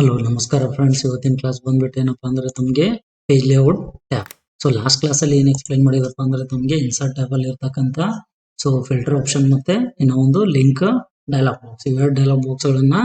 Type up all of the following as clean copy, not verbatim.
Hello ನಮಸ್ಕಾರ friends, ಇವತ್ತಿನ class ಬಂದ್ಬಿಟ್ಟು ಏನಪ್ಪಾ ಅಂದ್ರೆ ತಮಗೆ page layout tab. So last class ಅಲ್ಲಿ ಏನ್ ಎಕ್ಸ್ಪ್ಲೈನ್ ಮಾಡಿದಪ್ಪ ಅಂದ್ರೆ ತಮಗೆ ಇನ್ಸರ್ಟ್ ಟ್ಯಾಬ್ ಅಲ್ಲಿ ಇರ್ತಕ್ಕಂತ ಫಿಲ್ಟರ್ ಆಪ್ಷನ್ ಮತ್ತೆ ಇನ್ನೂ ಒಂದು ಲಿಂಕ್ ಡೈಲಾಗ್ ಬಾಕ್ಸ್, ಇವೆರಡು ಡೈಲಾಗ್ ಬಾಕ್ಸ್ ಗಳನ್ನ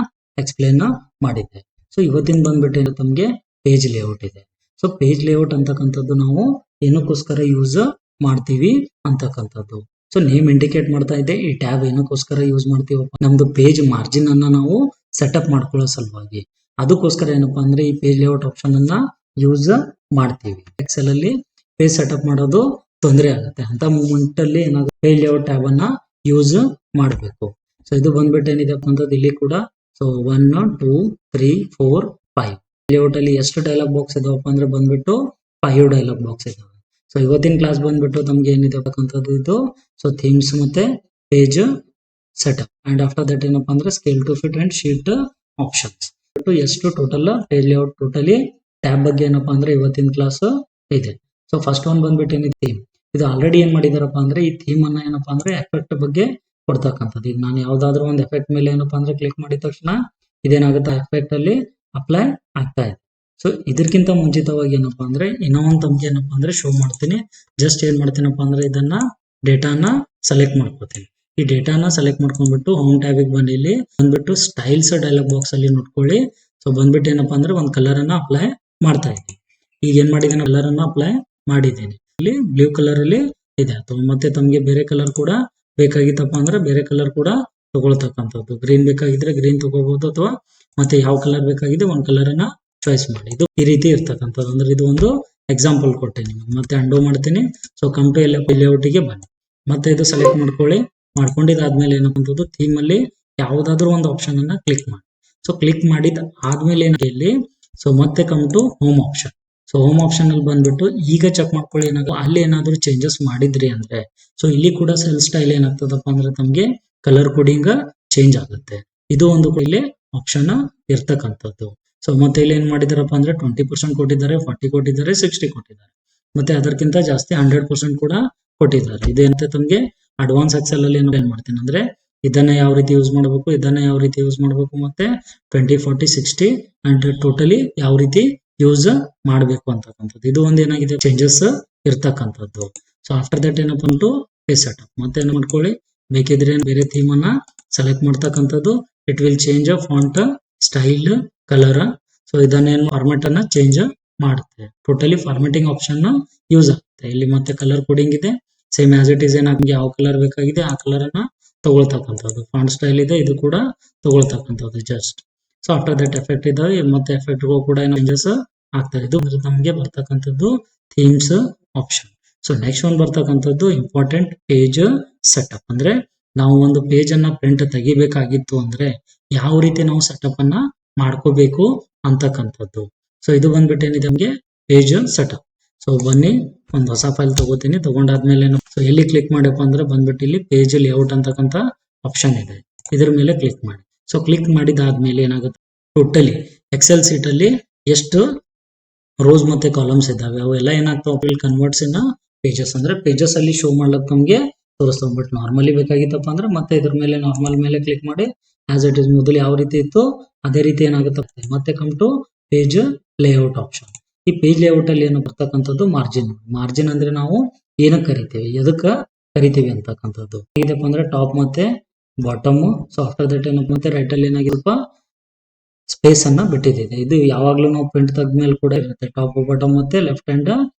ಎಕ್ಸ್ಪ್ಲೈನ್ ಮಾಡಿದ್ದೆ. ಸೊ ಇವತ್ತಿನ ಬಂದ್ಬಿಟ್ಟು ತಮಗೆ ಪೇಜ್ ಲೇಔಟ್ ಇದೆ. ಸೊ ಪೇಜ್ ಲೇಔಟ್ ಅಂತಕ್ಕಂಥದ್ದು ನಾವು ಏನಕ್ಕೋಸ್ಕರ ಯೂಸ್ ಮಾಡ್ತೀವಿ ಅಂತಕ್ಕಂಥದ್ದು. ಸೊ ನೇಮ್ ಇಂಡಿಕೇಟ್ ಮಾಡ್ತಾ ಇದೆ, ಈ ಟ್ಯಾಬ್ ಏನಕ್ಕೋಸ್ಕರ ಯೂಸ್ ಮಾಡ್ತೀವಪ್ಪ, ನಮ್ದು ಪೇಜ್ ಮಾರ್ಜಿನ್ ಅನ್ನ ನಾವು ಸೆಟಪ್ ಮಾಡ್ಕೊಳ್ಳೋ ಸಲುವಾಗಿ. ಅದಕ್ಕೋಸ್ಕರ ಏನಪ್ಪಾ ಅಂದ್ರೆ ಈ ಪೇಜ್ ಲೇಔಟ್ ಆಪ್ಷನ್ ಅನ್ನ ಯೂಸ್ ಮಾಡ್ತೀವಿ. ಎಕ್ಸೆಲ್ ಅಲ್ಲಿ ಪೇಜ್ ಸೆಟಪ್ ಮಾಡೋದು ತೊಂದರೆ ಆಗುತ್ತೆ ಅಂತ ಮೂಮೆಂಟ್ ಅಲ್ಲಿ ಏನಾಗುತ್ತೆ, ಪೇಜ್ ಲೇಔಟ್ ಟ್ಯಾಬ್ ಅನ್ನ ಯೂಸ್ ಮಾಡಬೇಕು. ಸೊ ಇದು ಬಂದ್ಬಿಟ್ಟು ಏನಿದೆ ಅಂತಂದ್ರೆ ಇಲ್ಲಿ ಕೂಡ ಸೊ 1 2 3 4 5 ಲೇಔಟ್ ಅಲ್ಲಿ ಎಷ್ಟು ಡೈಲಾಗ್ ಬಾಕ್ಸ್ ಇದಾವಪ್ಪ ಅಂದ್ರೆ ಬಂದ್ಬಿಟ್ಟು 5 ಡೈಲಾಗ್ ಬಾಕ್ಸ್ ಇದಾವೆ. ಸೊ ಇವತ್ತಿನ ಕ್ಲಾಸ್ ಬಂದ್ಬಿಟ್ಟು ನಮ್ಗೆ ಏನಿದೆ ಅಂತಕ್ಕಂಥದ್ದು ಇದು ಸೊ ಥೀಮ್ಸ್ ಮತ್ತೆ page setup and after that ಏನಪ್ಪಾ ಅಂದ್ರೆ scale to fit and sheet options. ಎಷ್ಟು total page layout totally tab ಬಗ್ಗೆ ಏನಪ್ಪಾ ಅಂದ್ರೆ ಇವತ್ತಿನ ಕ್ಲಾಸ್ ಇದೆ. ಸೊ ಫಸ್ಟ್ ಒನ್ ಬಂದ್ಬಿಟ್ಟು ಏನಿದೆ ಥೀಮ್. ಇದು ಆಲ್ರೆಡಿ ಏನ್ ಮಾಡಿದಾರಪ್ಪ ಅಂದ್ರೆ ಈ ಥೀಮ್ ಅನ್ನ ಏನಪ್ಪಾ ಅಂದ್ರೆ ಎಫೆಕ್ಟ್ ಬಗ್ಗೆ ಕೊಡ್ತಕ್ಕಂಥದ್ದು. ಈಗ ನಾನು ಯಾವ್ದಾದ್ರು ಒಂದು ಎಫೆಕ್ಟ್ ಮೇಲೆ ಏನಪ್ಪಾ ಅಂದ್ರೆ ಕ್ಲಿಕ್ ಮಾಡಿದ ತಕ್ಷಣ ಇದೇನಾಗುತ್ತೆ, ಎಫೆಕ್ಟ್ ಅಲ್ಲಿ ಅಪ್ಲೈ ಆಗ್ತಾ ಇದೆ. ಸೊ ಇದಕ್ಕಿಂತ ಮುಂಚಿತವಾಗಿ ಏನಪ್ಪಾ ಅಂದ್ರೆ ಇನ್ನೂ ಒಂದು ತಮ್ಗೆ ಏನಪ್ಪಾ ಅಂದ್ರೆ ಶೋ ಮಾಡ್ತೀನಿ. ಜಸ್ಟ್ ಏನ್ ಮಾಡ್ತೀನಪ್ಪ ಅಂದ್ರೆ ಇದನ್ನ ಡೇಟಾನ ಸೆಲೆಕ್ಟ್ ಮಾಡ್ಕೋತೀನಿ. ಈ ಡೇಟಾನ ಸೆಲೆಕ್ಟ್ ಮಾಡ್ಕೊಂಡ್ಬಿಟ್ಟು ಹೋಮ್ ಟ್ಯಾಬಿಗೆ ಬಂದು ಇಲ್ಲಿ ಬಂದ್ಬಿಟ್ಟು ಸ್ಟೈಲ್ಸ್ ಡೈಲಾಗ್ ಬಾಕ್ಸ್ ಅಲ್ಲಿ ನೋಡ್ಕೊಳ್ಳಿ. ಸೊ ಬಂದ್ಬಿಟ್ಟು ಏನಪ್ಪಾ ಅಂದ್ರೆ ಒಂದು ಕಲರ್ ಅನ್ನ ಅಪ್ಲೈ ಮಾಡ್ತಾ ಇದ್ದೀನಿ. ಈಗ ಏನ್ ಮಾಡಿದ್ದೀನಿ, ಕಲರ್ ಅನ್ನ ಅಪ್ಲೈ ಮಾಡಿದ್ದೀನಿ. ಇಲ್ಲಿ ಬ್ಲೂ ಕಲರ್ ಅಲ್ಲಿ ಇದೆ. ಅಥವಾ ಮತ್ತೆ ತಮ್ಗೆ ಬೇರೆ ಕಲರ್ ಕೂಡ ಬೇಕಾಗಿತ್ತಪ್ಪ ಅಂದ್ರೆ ಬೇರೆ ಕಲರ್ ಕೂಡ ತಗೊಳ್ತಕ್ಕಂಥದ್ದು. ಗ್ರೀನ್ ಬೇಕಾಗಿದ್ರೆ ಗ್ರೀನ್ ತಗೋಬಹುದು, ಅಥವಾ ಮತ್ತೆ ಯಾವ ಕಲರ್ ಬೇಕಾಗಿದೆ ಒಂದ್ ಕಲರ್ ಅನ್ನ ಚಾಯ್ಸ್ ಮಾಡಿ. ಇದು ಈ ರೀತಿ ಇರ್ತಕ್ಕಂಥದ್ದು. ಅಂದ್ರೆ ಇದು ಒಂದು ಎಕ್ಸಾಂಪಲ್ ಕೊಟ್ಟೆ ನಿಮಗೆ. ಮತ್ತೆ ಅಂಡೋ ಮಾಡ್ತೀನಿ. ಸೊ ಕಮ್ ಟು ಲೇಔಟ್ ಗೆ ಬನ್ನಿ. ಮತ್ತೆ ಇದು ಸೆಲೆಕ್ಟ್ ಮಾಡ್ಕೊಳ್ಳಿ. ಮಾಡ್ಕೊಂಡಿದ್ದಾದ್ಮೇಲೆ ಏನಕ್ಕಂಥದ್ದು ಥೀಮ್ ಅಲ್ಲಿ ಯಾವ್ದಾದ್ರು ಒಂದು ಆಪ್ಷನ್ ಅನ್ನ ಕ್ಲಿಕ್ ಮಾಡಿ. ಸೊ ಕ್ಲಿಕ್ ಮಾಡಿದ ಆದ್ಮೇಲೆ ಇಲ್ಲಿ ಸೊ ಮತ್ತೆ come to home option. So home option ಅಲ್ಲಿ ಬಂದ್ಬಿಟ್ಟು ಈಗ ಚೆಕ್ ಮಾಡ್ಕೊಳ್ಳಿ, ಏನಾದ್ರು ಅಲ್ಲಿ ಏನಾದ್ರು ಚೇಂಜಸ್ ಮಾಡಿದ್ರಿ ಅಂದ್ರೆ ಸೊ ಇಲ್ಲಿ ಕೂಡ ಸೆಲ್ ಸ್ಟೈಲ್ ಏನಾಗ್ತದಪ್ಪ ಅಂದ್ರೆ ತಮ್ಗೆ ಕಲರ್ ಕೋಡಿಂಗ್ ಚೇಂಜ್ ಆಗುತ್ತೆ. ಇದು ಒಂದು ಇಲ್ಲಿ ಆಪ್ಷನ್ ಇರ್ತಕ್ಕಂಥದ್ದು. ಸೊ ಮತ್ತೆ ಇಲ್ಲಿ ಏನ್ ಮಾಡಿದಾರಪ್ಪ ಅಂದ್ರೆ 20% ಕೊಟ್ಟಿದ್ದಾರೆ, 40 ಕೊಟ್ಟಿದ್ದಾರೆ, 60 ಕೊಟ್ಟಿದ್ದಾರೆ, ಮತ್ತೆ ಅದಕ್ಕಿಂತ ಜಾಸ್ತಿ 100% ಕೂಡ ಕೊಟ್ಟಿದ್ದಾರೆ. ಇದೇನಂತೆ ತಮ್ಗೆ ಅಡ್ವಾನ್ಸ್ ಎಕ್ಸೆಲ್ ಅಲ್ಲಿ ಏನ್ ಮಾಡ್ತೀನಿ ಅಂದ್ರೆ ಇದನ್ನ ಯಾವ ರೀತಿ ಯೂಸ್ ಮಾಡಬೇಕು, ಇದನ್ನ ಯಾವ ರೀತಿ ಯೂಸ್ ಮಾಡಬೇಕು, ಮತ್ತೆ 20 40 60 ಅಂಡ್ ಟೋಟಲಿ ಯಾವ ರೀತಿ ಯೂಸ್ ಮಾಡಬೇಕು ಅಂತಕ್ಕಂಥದ್ದು. ಇದು ಒಂದು ಏನಾಗಿದೆ ಚೇಂಜಸ್ ಇರ್ತಕ್ಕಂಥದ್ದು. ಸೊ ಆಫ್ಟರ್ ದಟ್ ಏನಪ್ಪ ಅಂಟು ಪೇಜ್ ಸೆಟಪ್. ಮತ್ತೆ ಏನ್ ಮಾಡ್ಕೊಳ್ಳಿ, ಬೇಕಿದ್ರೆ ಬೇರೆ ಥೀಮ್ ಅನ್ನ ಸೆಲೆಕ್ಟ್ ಮಾಡ್ತಕ್ಕಂಥದ್ದು. It will change font style colour. So ಇದನ್ನೇನು ಫಾರ್ಮೆಟ್ ಅನ್ನ ಚೇಂಜ್ ಮಾಡುತ್ತೆ. ಟೋಟಲಿ ಫಾರ್ಮೆಟಿಂಗ್ ಆಪ್ಷನ್ ಯೂಸ್ ಆಗುತ್ತೆ. ಇಲ್ಲಿ ಮತ್ತೆ ಕಲರ್ ಕೋಡಿಂಗ್ ಇದೆ, ಸೇಮ್ ಆಸ್ ಇಟ್ ಈಸ್. ನಮ್ಗೆ ಯಾವ ಕಲರ್ ಬೇಕಾಗಿದೆ ಆ ಕಲರ್ ಅನ್ನ ತಗೊಳ್ತಕ್ಕಂಥದ್ದು. ಫಾಂಟ್ ಸ್ಟೈಲ್ ಇದೆ, ಇದು ಕೂಡ ತಗೊಳ್ತಕ್ಕಂಥದ್ದು just. So after that effect ಇದಾವೆ, ಮತ್ತೆ ಎಫೆಕ್ಟ್ ಕೂಡ ಚೇಂಜಸ್ ಆಗ್ತದೆ. ಇದು ನಮಗೆ ಬರ್ತಕ್ಕಂಥದ್ದು ಥೀಮ್ಸ್ ಆಪ್ಷನ್. ಸೊ ನೆಕ್ಸ್ಟ್ ಒಂದು ಬರ್ತಕ್ಕಂಥದ್ದು ಇಂಪಾರ್ಟೆಂಟ್ ಪೇಜ್ ಸೆಟಪ್. ಅಂದ್ರೆ ನಾವು ಒಂದು ಪೇಜ್ ಅನ್ನ ಪ್ರಿಂಟ್ ತೆಗಿಬೇಕಾಗಿತ್ತು ಅಂದ್ರೆ ಯಾವ ರೀತಿ ನಾವು ಸೆಟಪ್ ಅನ್ನ ಮಾಡ್ಕೋಬೇಕು ಅಂತಕ್ಕಂಥದ್ದು. ಸೊ ಇದು ಬಂದ್ಬಿಟ್ಟು ಏನಿದೆ ನಮಗೆ ಪೇಜ್ ಸೆಟಪ್. ಸೊ ಬನ್ನಿ ಒಂದು ಹೊಸ ಫೈಲ್ ತಗೋತೀನಿ. ತಗೊಂಡಾದ್ಮೇಲೆ ಸೊ ಎಲ್ಲಿ ಕ್ಲಿಕ್ ಮಾಡಪ್ಪ ಅಂದ್ರೆ ಬಂದ್ಬಿಟ್ಟು ಇಲ್ಲಿ ಪೇಜ್ ಲೇಔಟ್ ಅಂತಕ್ಕಂಥ ಆಪ್ಷನ್ ಇದೆ, ಇದ್ರ ಮೇಲೆ ಕ್ಲಿಕ್ ಮಾಡಿ. ಸೊ ಕ್ಲಿಕ್ ಮಾಡಿದಾದ್ಮೇಲೆ ಏನಾಗುತ್ತೆ, ಟೋಟಲಿ ಎಕ್ಸೆಲ್ ಸೀಟ್ ಅಲ್ಲಿ ಎಷ್ಟು ರೋಸ್ ಮತ್ತೆ ಕಾಲಮ್ಸ್ ಇದಾವೆ ಅವೆಲ್ಲ ಏನಾಗ್ತಾವ ಕನ್ವರ್ಟ್ಸ್ ಇನ್ ಪೇಜಸ್. ಅಂದ್ರೆ ಪೇಜಸ್ ಅಲ್ಲಿ ಶೋ ಮಾಡ್ಲಕ್ ನಮ್ಗೆ ತೋರಿಸ್ತಾವ. ಬಟ್ ನಾರ್ಮಲಿ ಬೇಕಾಗಿತ್ತಪ್ಪ ಅಂದ್ರೆ ಮತ್ತೆ ಇದ್ರ ಮೇಲೆ ನಾರ್ಮಲ್ ಮೇಲೆ ಕ್ಲಿಕ್ ಮಾಡಿ ಆಸ್ ಇಟ್ ಇಸ್ ಮೊದಲು ಯಾವ ರೀತಿ ಇತ್ತು ಅದೇ ರೀತಿ ಏನಾಗುತ್ತೆ. ಮತ್ತೆ come to page layout option. ಈ ಪೇಜ್ ಲೇಔಟ್ ಅಲ್ಲಿ ಏನು ಬರ್ತಕ್ಕಂಥದ್ದು ಮಾರ್ಜಿನ್. ಮಾರ್ಜಿನ್ ಅಂದ್ರೆ ನಾವು ಏನಕ್ಕೆ ಕರಿತೀವಿ, ಎದಕ್ಕ ಕರಿತೀವಿ ಅಂತಕ್ಕಂಥದ್ದು. ಇದಪ್ಪ ಅಂದ್ರೆ ಟಾಪ್ ಮತ್ತೆ ಬಾಟಮ್. ಸೊ ಆಫ್ಟರ್ ದಟ್ ಏನಪ್ಪ ಮತ್ತೆ ರೈಟ್ ಅಲ್ಲಿ ಏನಾಗಿರಪ್ಪ ಸ್ಪೇಸ್ ಅನ್ನ ಬಿಟ್ಟಿದೆ. ಇದು ಯಾವಾಗ್ಲೂ ನಾವು ಪ್ರಿಂಟ್ ತೆಗ್ದ್ಮೇಲೆ ಕೂಡ ಇರುತ್ತೆ. ಟಾಪ್ ಬಾಟಮ್ ಮತ್ತೆ ಲೆಫ್ಟ್ ಅಂಡ್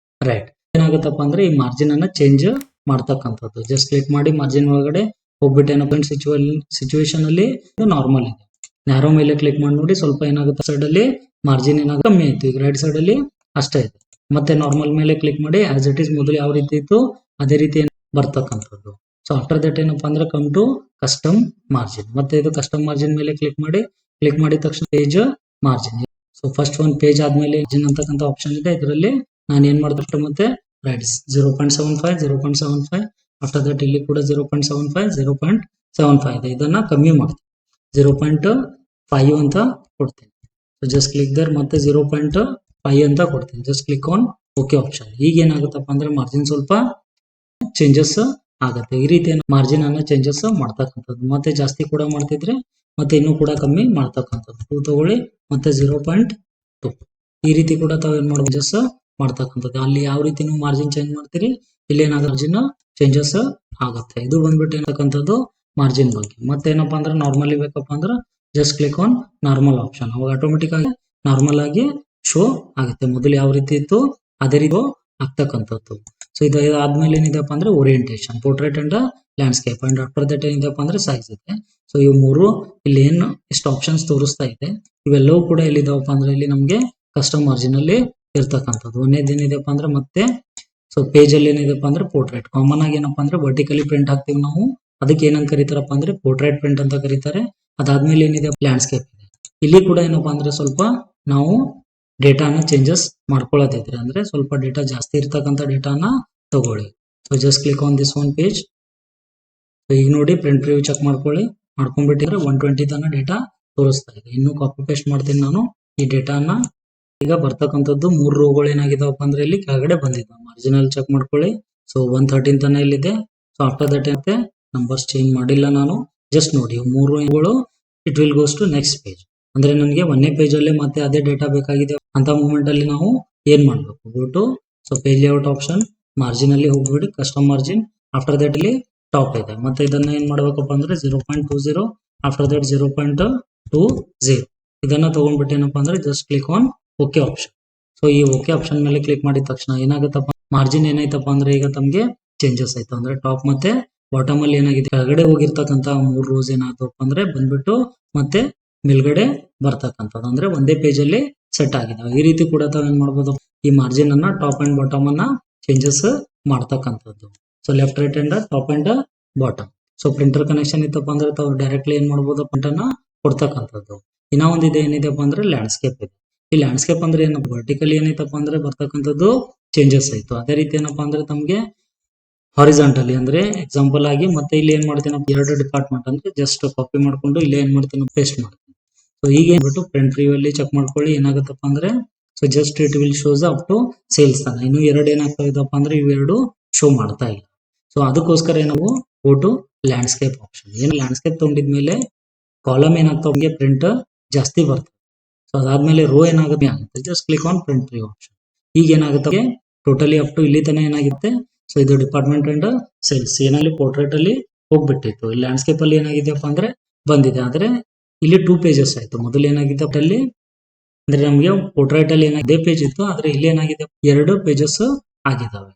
ರೈಟ್. ಏನಾಗುತ್ತಪ್ಪ ಅಂದ್ರೆ ಈ ಮಾರ್ಜಿನ್ ಅನ್ನ ಚೇಂಜ್ ಮಾಡ್ತಕ್ಕಂಥದ್ದು. ಜಸ್ಟ್ ಕ್ಲಿಕ್ ಮಾಡಿ ಮಾರ್ಜಿನ್ ಒಳಗಡೆ ಹೋಗ್ಬಿಟ್ಟು ಏನಪ್ಪ ಸಿಚುವೇಶನ್ ಅಲ್ಲಿ ನಾರ್ಮಲ್ ಇದೆ, ನ್ಯಾರೋ ಮೇಲೆ ಕ್ಲಿಕ್ ಮಾಡಿ ನೋಡಿ. ಸ್ವಲ್ಪ ಏನಾಗುತ್ತೆ ಸೈಡ್ ಅಲ್ಲಿ ಮಾರ್ಜಿನ್ ಏನಾಗುತ್ತೆ ಕಮ್ಮಿ ಆಯ್ತು. ಈಗ ರೈಟ್ ಸೈಡ್ ಅಲ್ಲಿ ಅಷ್ಟೇ ಇದೆ. ಮತ್ತೆ ನಾರ್ಮಲ್ ಮೇಲೆ ಕ್ಲಿಕ್ ಮಾಡಿ ಆಸ್ ಇಟ್ ಈಸ್ ಮೊದಲು ಯಾವ ರೀತಿ ಇತ್ತು ಅದೇ ರೀತಿ ಬರ್ತಕ್ಕಂಥದ್ದು. ಸೊ ಆಫ್ಟರ್ ದಟ್ ಏನಪ್ಪಾ ಅಂದ್ರೆ ಕಮ್ ಟು ಕಸ್ಟಮ್ ಮಾರ್ಜಿನ್. ಮತ್ತೆ ಇದು ಕಸ್ಟಮ್ ಮಾರ್ಜಿನ್ ಮೇಲೆ ಕ್ಲಿಕ್ ಮಾಡಿ. ಕ್ಲಿಕ್ ಮಾಡಿದ ತಕ್ಷಣ ಪೇಜ್ ಮಾರ್ಜಿನ್. ಸೊ ಫಸ್ಟ್ ಒಂದು ಪೇಜ್ ಆದ್ಮೇಲೆ ಮಾರ್ಜಿನ್ ಅಂತಕ್ಕಂಥ ಆಪ್ಷನ್ ಇದೆ. ಇದರಲ್ಲಿ ನಾನು ಏನ್ ಮಾಡ್ದಷ್ಟು ಮತ್ತೆ ರೈಟ್ 0.75 0.75. ಆಫ್ಟರ್ ದಟ್ ಇಲ್ಲಿ ಕೂಡ 0.75 0.75 ಇದೆ. ಇದನ್ನ ಕಮ್ಮಿ ಮಾಡ್ತೀನಿ, 0.5 ಅಂತ ಕೊಡ್ತೀನಿ. So just click there. ಮತ್ತೆ 0.5 ಅಂತ ಕೊಡ್ತೀನಿ. Just click on okay option. ಈಗ ಏನಾಗುತ್ತಪ್ಪ ಅಂದ್ರೆ ಮಾರ್ಜಿನ್ ಸ್ವಲ್ಪ ಚೇಂಜಸ್ ಆಗುತ್ತೆ. ಈ ರೀತಿ ಮಾರ್ಜಿನ್ ಅನ್ನ ಚೇಂಜಸ್ ಮಾಡ್ತಕ್ಕಂಥದ್ದು. ಮತ್ತೆ ಜಾಸ್ತಿ ಕೂಡ ಮಾಡ್ತಿದ್ರೆ ಮತ್ತೆ ಇನ್ನೂ ಕೂಡ ಕಮ್ಮಿ ಮಾಡ್ತಕ್ಕಂಥದ್ದು 2 ತಗೊಳ್ಳಿ ಮತ್ತೆ 0.2 ಈ ರೀತಿ ಕೂಡ ತಾವು ಏನ್ ಮಾಡ್ಬೋದು ಚೇಂಜಸ್ ಮಾಡ್ತಕ್ಕಂಥದ್ದು. ಅಲ್ಲಿ ಯಾವ ರೀತಿ ನೀವು ಮಾರ್ಜಿನ್ ಚೇಂಜ್ ಮಾಡ್ತೀರಿ ಇಲ್ಲಿ ಏನಾದ್ರು ಮಾರ್ಜಿನ್ ಚೇಂಜಸ್ ಆಗುತ್ತೆ. ಇದು ಬಂದ್ಬಿಟ್ಟು ಏನಕ್ಕಂಥದ್ದು ಮಾರ್ಜಿನ್ ಬಗ್ಗೆ. ಮತ್ತೇನಪ್ಪಾ ಅಂದ್ರೆ ನಾರ್ಮಲಿ ಬೇಕಪ್ಪ ಅಂದ್ರೆ just click on normal option, ಅವಾಗ ಆಟೋಮೆಟಿಕ್ ಆಗಿ ನಾರ್ಮಲ್ ಆಗಿ ಶೋ ಆಗುತ್ತೆ. ಮೊದಲು ಯಾವ ರೀತಿ ಇತ್ತು ಅದೇ ರೀತಿ ಆಗ್ತಕ್ಕಂಥದ್ದು. ಸೊ ಇದು ಆದ್ಮೇಲೆ ಏನಿದೆಪ್ಪ ಅಂದ್ರೆ orientation, portrait and landscape and after that ಏನಿದೆಪ್ಪ ಅಂದ್ರೆ ಸೈಜ್ ಇದೆ. ಸೊ ಇವು ಮೂರು ಇಲ್ಲಿ ಏನು ಎಷ್ಟು ಆಪ್ಷನ್ಸ್ ತೋರಿಸ್ತಾ ಇದೆ ಇವೆಲ್ಲವೂ ಕೂಡ ಎಲ್ಲಿದಾವಪ್ಪ ಅಂದ್ರೆ ಇಲ್ಲಿ ನಮ್ಗೆ ಕಸ್ಟಮ್ ಮಾರ್ಜಿನ್ ಅಲ್ಲಿ ಇರ್ತಕ್ಕಂಥದ್ದು. ಒಂದೇದು ಏನಿದೆಪ್ಪ ಅಂದ್ರೆ ಮತ್ತೆ ಸೊ ಪೇಜ್ ಅಲ್ಲಿ ಏನಿದೆಪ್ಪ ಅಂದ್ರೆ ಪೋರ್ಟ್ರೇಟ್ ಕಾಮನ್ ಆಗಿ ಏನಪ್ಪಾ ಅಂದ್ರೆ ವರ್ಟಿಕಲಿ ಪ್ರಿಂಟ್ ಹಾಕ್ತಿವಿ ನಾವು, ಅದಕ್ಕೆ ಏನಂತ ಕರೀತಾರಪ್ಪ ಅಂದ್ರೆ ಪೋರ್ಟ್ರೇಟ್ ಪ್ರಿಂಟ್ ಅಂತ ಕರೀತಾರೆ. ಅದಾದ್ಮೇಲೆ ಏನಿದೆ ಲ್ಯಾಂಡ್ಸ್ಕೇಪ್ ಇದೆ. ಇಲ್ಲಿ ಕೂಡ ಏನಪ್ಪಾ ಅಂದ್ರೆ ಸ್ವಲ್ಪ ನಾವು ಡೇಟಾನ ಚೇಂಜಸ್ ಮಾಡ್ಕೊಳ್ಳೋದಿದ್ರೆ ಅಂದ್ರೆ ಸ್ವಲ್ಪ ಡೇಟಾ ಜಾಸ್ತಿ ಇರ್ತಕ್ಕಂಥ ಡೇಟಾನ ತಗೊಳ್ಳಿ. So just click on this one page. ಈಗ ನೋಡಿ ಪ್ರಿಂಟ್ ಪ್ರಿವ್ಯೂ ಚೆಕ್ ಮಾಡ್ಕೊಳ್ಳಿ, ಮಾಡ್ಕೊಂಡ್ಬಿಟ್ಟಿದ್ರೆ 120 ತನ ಡೇಟಾ ತೋರಿಸ್ತಾ ಇದೆ. ಇನ್ನು ಕಾಪಿ ಪೇಸ್ಟ್ ಮಾಡ್ತೀನಿ ನಾನು ಈ ಡೇಟಾನ. ಈಗ ಬರ್ತಕ್ಕಂಥದ್ದು 3 ರೋಗಳು ಏನಾಗಿದಾವಪ್ಪ ಅಂದ್ರೆ ಇಲ್ಲಿ ಕೆಳಗಡೆ ಬಂದಿದ್ದಾವೆ. ಮಾರ್ಜಿನಲ್ ಚೆಕ್ ಮಾಡ್ಕೊಳ್ಳಿ. ಸೊ 113 ತನ ಇಲ್ಲಿದೆ. ಸೊ ಆಫ್ಟರ್ ದಟ್ ಮತ್ತೆ ನಂಬರ್ಸ್ ಚೇಂಜ್ ಮಾಡಿಲ್ಲ ನಾನು. ಜಸ್ಟ್ ನೋಡಿ 3 ರೋಗಳು it will goes to next page. ಅಂದ್ರೆ ನನಗೆ ಒಂದೇ ಪೇಜ್ ಅಲ್ಲಿ ಮತ್ತೆ ಅದೇ ಡೇಟಾ ಬೇಕಾಗಿದೆ ಅಂತ ಮೂಮೆಂಟ್ ಅಲ್ಲಿ ನಾವು ಏನ್ ಮಾಡ್ಬೇಕು, go to so page layout option, margin ಅಲ್ಲಿ ಹೋಗ್ಬಿಡಿ, ಕಸ್ಟಮ್ ಮಾರ್ಜಿನ್, ಆಫ್ಟರ್ ದಟ್ ಇಲ್ಲಿ ಟಾಪ್ ಇದೆ. ಮತ್ತೆ ಇದನ್ನ ಏನ್ ಮಾಡ್ಬೇಕಪ್ಪ ಅಂದ್ರೆ 0.20, ಆಫ್ಟರ್ ದಟ್ 0.20 ಇದನ್ನ ತಗೊಂಡ್ಬಿಟ್ಟು ಏನಪ್ಪಾ ಅಂದ್ರೆ just click on okay option. So ಈ ಓಕೆ ಆಪ್ಷನ್ ಮೇಲೆ ಕ್ಲಿಕ್ ಮಾಡಿದ ತಕ್ಷಣ ಏನಾಗುತ್ತಪ್ಪ ಮಾರ್ಜಿನ್ ಏನಾಯ್ತಪ್ಪ ಅಂದ್ರೆ ಈಗ ತಮ್ಗೆ ಚೇಂಜಸ್ ಆಯ್ತು. ಅಂದ್ರೆ ಟಾಪ್ ಮತ್ತೆ ಬಾಟಮ್ ಅಲ್ಲಿ ಏನಾಗಿದೆ ಕೆಳಗಡೆ ಹೋಗಿರ್ತಕ್ಕಂತ 3 ರೋಸ್ ಏನಾಯ್ತಪ್ಪ ಅಂದ್ರೆ ಬಂದ್ಬಿಟ್ಟು ಮತ್ತೆ ಮೇಲ್ಗಡೆ ಬರ್ತಕ್ಕಂಥದ್ದು ಅಂದ್ರೆ ಒಂದೇ ಪೇಜ್ ಅಲ್ಲಿ ಸೆಟ್ ಆಗಿದಾವೆ. ಈ ರೀತಿ ಕೂಡ ತಾವ್ ಏನ್ ಮಾಡ್ಬೋದು ಈ ಮಾರ್ಜಿನ್ ಅನ್ನ ಟಾಪ್ ಅಂಡ್ ಬಾಟಮ್ ಅನ್ನ ಚೇಂಜಸ್ ಮಾಡ್ತಕ್ಕಂಥದ್ದು. So left right and top and bottom. So printer connection ಇತ್ತಪ್ಪ ಅಂದ್ರೆ ತಾವು ಡೈರೆಕ್ಟ್ಲಿ ಏನ್ ಮಾಡ್ಬೋದು ಪ್ರಿಂಟ್ ಅನ್ನ ಕೊಡ್ತಕ್ಕಂಥದ್ದು. ಇನ್ನ ಒಂದಿದೆ ಏನಿದೆಪ್ಪ ಅಂದ್ರೆ ಲ್ಯಾಂಡ್ಸ್ಕೇಪ್ ಇದೆ. ಈ ಲ್ಯಾಂಡ್ಸ್ಕೇಪ್ ಅಂದ್ರೆ ಏನಪ್ಪ ವರ್ಟಿಕಲಿ ಏನೈತಪ್ಪ ಅಂದ್ರೆ ಬರ್ತಕ್ಕಂಥದ್ದು ಚೇಂಜಸ್ ಆಯ್ತು. ಅದೇ ರೀತಿ ಏನಪ್ಪಾ ಅಂದ್ರೆ ತಮ್ಗೆ ಹಾರಿಜಾಂಟಲಿ ಅಂದ್ರೆ ಎಕ್ಸಾಂಪಲ್ ಆಗಿ ಮತ್ತೆ ಇಲ್ಲಿ ಏನ್ ಮಾಡ್ತೀನಪ್ಪ ಎರಡು ಡಿಪಾರ್ಟ್ಮೆಂಟ್ ಅಂದ್ರೆ ಜಸ್ಟ್ ಕಾಪಿ ಮಾಡ್ಕೊಂಡು ಇಲ್ಲಿ ಏನ್ ಮಾಡ್ತೀನಿ ಪೇಸ್ಟ್ ಮಾಡ್ತೀನಿ. ಸೊ ಈಗ ಏನ್ಬಿಟ್ಟು ಪ್ರಿಂಟ್ ಪ್ರಿವ್ಯೂ ಅಲ್ಲಿ ಚೆಕ್ ಮಾಡ್ಕೊಳ್ಳಿ ಏನಾಗುತ್ತಪ್ಪ ಅಂದ್ರೆ so just it will shows up to sales ತನ. ಇನ್ನು ಎರಡು ಏನಾಗ್ತಾ ಇದಪ್ಪ ಅಂದ್ರೆ ಇವೆರಡು ಶೋ ಮಾಡ್ತಾ ಇಲ್ಲ. ಸೊ ಅದಕ್ಕೋಸ್ಕರ ನಾವು ಗೋ ಟು ಲ್ಯಾಂಡ್ಸ್ಕೇಪ್ ಆಪ್ಷನ್. ಏನು ಲ್ಯಾಂಡ್ಸ್ಕೇಪ್ ತಗೊಂಡಿದ್ಮೇಲೆ ಕಾಲಮ್ ಏನಾಗ್ತಾವ ಪ್ರಿಂಟ್ ಜಾಸ್ತಿ ಬರ್ತದೆ. ಸೊ ಅದಾದ್ಮೇಲೆ ರೋ ಏನಾಗುತ್ತೆ just click on print preview option. ಈಗ ಏನಾಗುತ್ತೆ ಟೋಟಲಿ ಅಪ್ ಟು ಇಲ್ಲಿ ತನ ಏನಾಗುತ್ತೆ ಸೊ ಇದು ಡಿಪಾರ್ಟ್ಮೆಂಟ್ ಅಂಡ್ ಸೇಲ್ಸ್ ಏನಲ್ಲಿ ಪೋರ್ಟ್ರೇಟ್ ಅಲ್ಲಿ ಹೋಗ್ಬಿಟ್ಟಿತ್ತು. ಇಲ್ಲಿ ಲ್ಯಾಂಡ್ಸ್ಕೇಪ್ ಅಲ್ಲಿ ಏನಾಗಿದೆಯಪ್ಪ ಅಂದ್ರೆ ಬಂದಿದೆ. ಆದ್ರೆ ಇಲ್ಲಿ 2 ಪೇಜಸ್ ಆಯ್ತು. ಮೊದಲು ಏನಾಗಿದೆ ಅಲ್ಲಿ ಅಂದ್ರೆ ನಮಗೆ ಪೋರ್ಟ್ರೇಟ್ ಅಲ್ಲಿ ಏನಾಗಿದೆ ಪೇಜ್ ಇತ್ತು, ಆದ್ರೆ ಇಲ್ಲಿ ಏನಾಗಿದೆ 2 ಪೇಜಸ್ ಆಗಿದಾವೆ.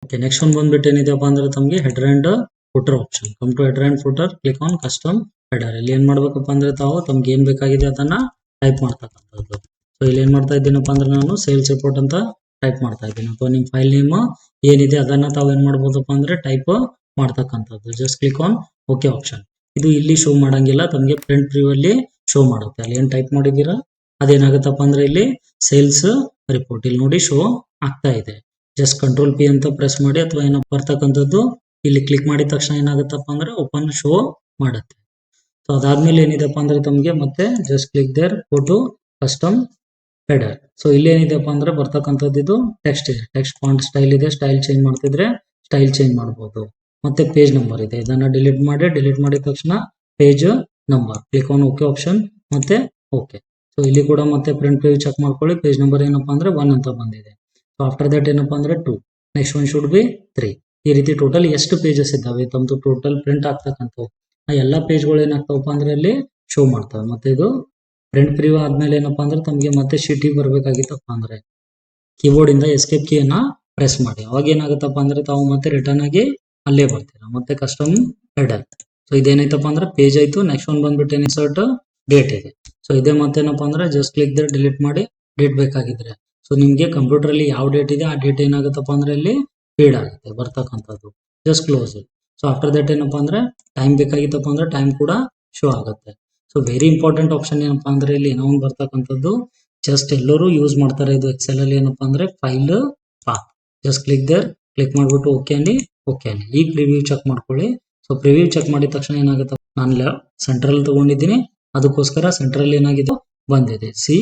ಓಕೆ ನೆಕ್ಸ್ಟ್ ಒಂದು ಬಂದ್ಬಿಟ್ಟು ಏನಿದೆಪ್ಪ ಅಂದ್ರೆ ತಮಗೆ header and footer option. Come to header and footer, click on custom header. ಇಲ್ಲಿ ಏನ್ ಮಾಡ್ಬೇಕಪ್ಪ ಅಂದ್ರೆ ತಾವು ತಮ್ಗೆ ಏನ್ ಬೇಕಾಗಿದೆ ಅದನ್ನ ಟೈಪ್ ಮಾಡ್ತಕ್ಕಂಥದ್ದು. ಸೊ ಇಲ್ಲಿ ಏನ್ ಮಾಡ್ತಾ ಇದ್ದೀನಪ್ಪ ಅಂದ್ರೆ ನಾನು ಸೇಲ್ಸ್ ರಿಪೋರ್ಟ್ ಅಂತ ಟೈಪ್ ಮಾಡ್ತಾ ಇದ್ದೀನಿ. ಅಥವಾ ನಿಮ್ ಫೈಲ್ ನೇಮ್ ಏನಿದೆ ಅದನ್ನ ತಾವು ಏನ್ ಮಾಡ್ಬೋದಪ್ಪ ಅಂದ್ರೆ ಟೈಪ್ ಮಾಡ್ತಕ್ಕಂಥದ್ದು. Just click on okay option. ಇದು ಇಲ್ಲಿ ಶೋ ಮಾಡಂಗಿಲ್ಲ, ತಮಗೆ ಪ್ರಿಂಟ್ ಪ್ರಿವ್ಯೂ ಅಲ್ಲಿ ಶೋ ಮಾಡುತ್ತೆ. ಅಲ್ಲಿ ಏನ್ ಟೈಪ್ ಮಾಡಿದೀರಾ ಅದೇನಾಗುತ್ತಪ್ಪ ಅಂದ್ರೆ ಇಲ್ಲಿ ಸೇಲ್ಸ್ ರಿಪೋರ್ಟ್ ಇಲ್ಲಿ ನೋಡಿ ಶೋ ಆಗ್ತಾ ಇದೆ. ಜಸ್ಟ್ ಕಂಟ್ರೋಲ್ ಪಿ ಅಂತ ಪ್ರೆಸ್ ಮಾಡಿ ಅಥವಾ ಏನೋ ಬರ್ತಕ್ಕಂಥದ್ದು ಇಲ್ಲಿ ಕ್ಲಿಕ್ ಮಾಡಿದ ತಕ್ಷಣ ಏನಾಗುತ್ತಪ್ಪ ಅಂದ್ರೆ ಓಪನ್ ಶೋ ಮಾಡುತ್ತೆ. ಸೊ ಅದಾದ್ಮೇಲೆ ಏನಿದೆಪ್ಪ ಅಂದ್ರೆ ತಮಗೆ ಮತ್ತೆ just click there go to custom header. So ಇಲ್ಲಿ ಏನಿದೆಪ್ಪ ಅಂದ್ರೆ ಬರ್ತಕ್ಕಂಥದ್ದು ಇದು ಟೆಕ್ಸ್ಟ್ ಇದೆ. ಟೆಕ್ಸ್ಟ್ ಫಾಂಟ್ ಸ್ಟೈಲ್ ಇದೆ, ಸ್ಟೈಲ್ ಚೇಂಜ್ ಮಾಡ್ತಿದ್ರೆ ಸ್ಟೈಲ್ ಚೇಂಜ್ ಮಾಡಬಹುದು. ಮತ್ತೆ ಪೇಜ್ ನಂಬರ್ ಇದೆ, ಇದನ್ನ ಡಿಲೀಟ್ ಮಾಡಿದ ತಕ್ಷಣ page number, click on okay option ಮತ್ತೆ ಓಕೆ. ಸೊ ಇಲ್ಲಿ ಕೂಡ ಮತ್ತೆ ಪ್ರಿಂಟ್ ಪ್ರಿವ್ಯೂ ಚೆಕ್ ಮಾಡ್ಕೊಳ್ಳಿ. ಪೇಜ್ ನಂಬರ್ ಏನಪ್ಪಾ ಅಂದ್ರೆ 1 ಅಂತ ಬಂದಿದೆ. ಸೊ ಆಫ್ಟರ್ ದಟ್ ಏನಪ್ಪಾ ಅಂದ್ರೆ 2, ನೆಕ್ಸ್ಟ್ ಒನ್ ಶುಡ್ ಬಿ 3. ಈ ರೀತಿ ಟೋಟಲ್ ಎಷ್ಟು ಪೇಜಸ್ ಇದ್ದಾವೆ ತಮ್ದು ಟೋಟಲ್ ಪ್ರಿಂಟ್ ಆಗ್ತಕ್ಕಂಥವು ಆ ಎಲ್ಲಾ ಪೇಜ್ಗಳು ಏನಾಗ್ತಾವಪ್ಪ ಅಂದ್ರೆ ಅಲ್ಲಿ ಶೋ ಮಾಡ್ತವೆ. ಮತ್ತೆ ಇದು ಪ್ರಿಂಟ್ ಪ್ರಿವ್ಯೂ ಆದ್ಮೇಲೆ ಏನಪ್ಪಾ ಅಂದ್ರೆ ತಮಗೆ ಮತ್ತೆ ಶೀಟಿಗೆ ಬರ್ಬೇಕಾಗಿತ್ತಪ್ಪ ಅಂದ್ರೆ ಕೀಬೋರ್ಡ್ ಇಂದ ಎಸ್ಕೇಪ್ ಕೀಯನ್ನ ಪ್ರೆಸ್ ಮಾಡಿ. ಅವಾಗ ಏನಾಗುತ್ತಪ್ಪ ಅಂದ್ರೆ ತಾವು ಮತ್ತೆ ರಿಟರ್ನ್ ಆಗಿ ಅಲ್ಲೇ ಬರ್ತೀರಾ. ಮತ್ತೆ ಕಸ್ಟಮ್ ಹೆಡರ್. ಸೊ ಇದೇನೈತಪ್ಪ ಅಂದ್ರೆ ಪೇಜ್ ಆಯ್ತು. ನೆಕ್ಸ್ಟ್ ಒನ್ ಬಂದ್ಬಿಟ್ಟು ಇನ್ಸರ್ಟ್ ಡೇಟ್ ಇದೆ. ಸೊ ಇದೇ ಮತ್ತೇನಪ್ಪ ಅಂದ್ರೆ ಜಸ್ಟ್ ಕ್ಲಿಕ್ ದೇ ಡಿಲೀಟ್ ಮಾಡಿ ಡೇಟ್ ಬೇಕಾಗಿದ್ರೆ ಸೊ ನಿಮ್ಗೆ ಕಂಪ್ಯೂಟರ್ ಅಲ್ಲಿ ಯಾವ ಡೇಟ್ ಇದೆ ಆ ಡೇಟ್ ಏನಾಗುತ್ತಪ್ಪ ಅಂದ್ರೆ ಇಲ್ಲಿ ಫೀಡ್ ಆಗುತ್ತೆ ಬರ್ತಕ್ಕಂಥದ್ದು. Just close it. So after that ಏನಪ್ಪಾ ಅಂದ್ರೆ ಟೈಮ್ ಬೇಕಾಗಿತ್ತಪ್ಪ ಅಂದ್ರೆ ಟೈಮ್ ಕೂಡ ಶೋ ಆಗುತ್ತೆ. ಸೊ ವೆರಿ ಇಂಪಾರ್ಟೆಂಟ್ ಆಪ್ಷನ್ ಏನಪ್ಪಾ ಅಂದ್ರೆ ಇಲ್ಲಿ ಏನೋ ಒಂದು ಬರ್ತಕ್ಕಂಥದ್ದು ಜಸ್ಟ್ ಎಲ್ಲರೂ ಯೂಸ್ ಮಾಡ್ತಾರೆ ಇದು ಎಕ್ಸೆಲ್ ಅಲ್ಲಿ ಏನಪ್ಪಾ ಅಂದ್ರೆ file path. Just click there, click ಮಾಡ್ಬಿಟ್ಟು ಓಕೆ ಅನ್ನಿ. ಈಗ ಪ್ರಿವ್ಯೂ ಚೆಕ್ ಮಾಡ್ಕೊಳ್ಳಿ. ಸೊ ಪ್ರಿವ್ಯೂ ಚೆಕ್ ಮಾಡಿದ ತಕ್ಷಣ ಏನಾಗುತ್ತೆ ನಾನು ಸೆಂಟ್ರಲ್ ತಗೊಂಡಿದ್ದೀನಿ, ಅದಕ್ಕೋಸ್ಕರ ಸೆಂಟ್ರಲ್ ಏನಾಗಿದೆ ಬಂದಿದೆ. ಸಿ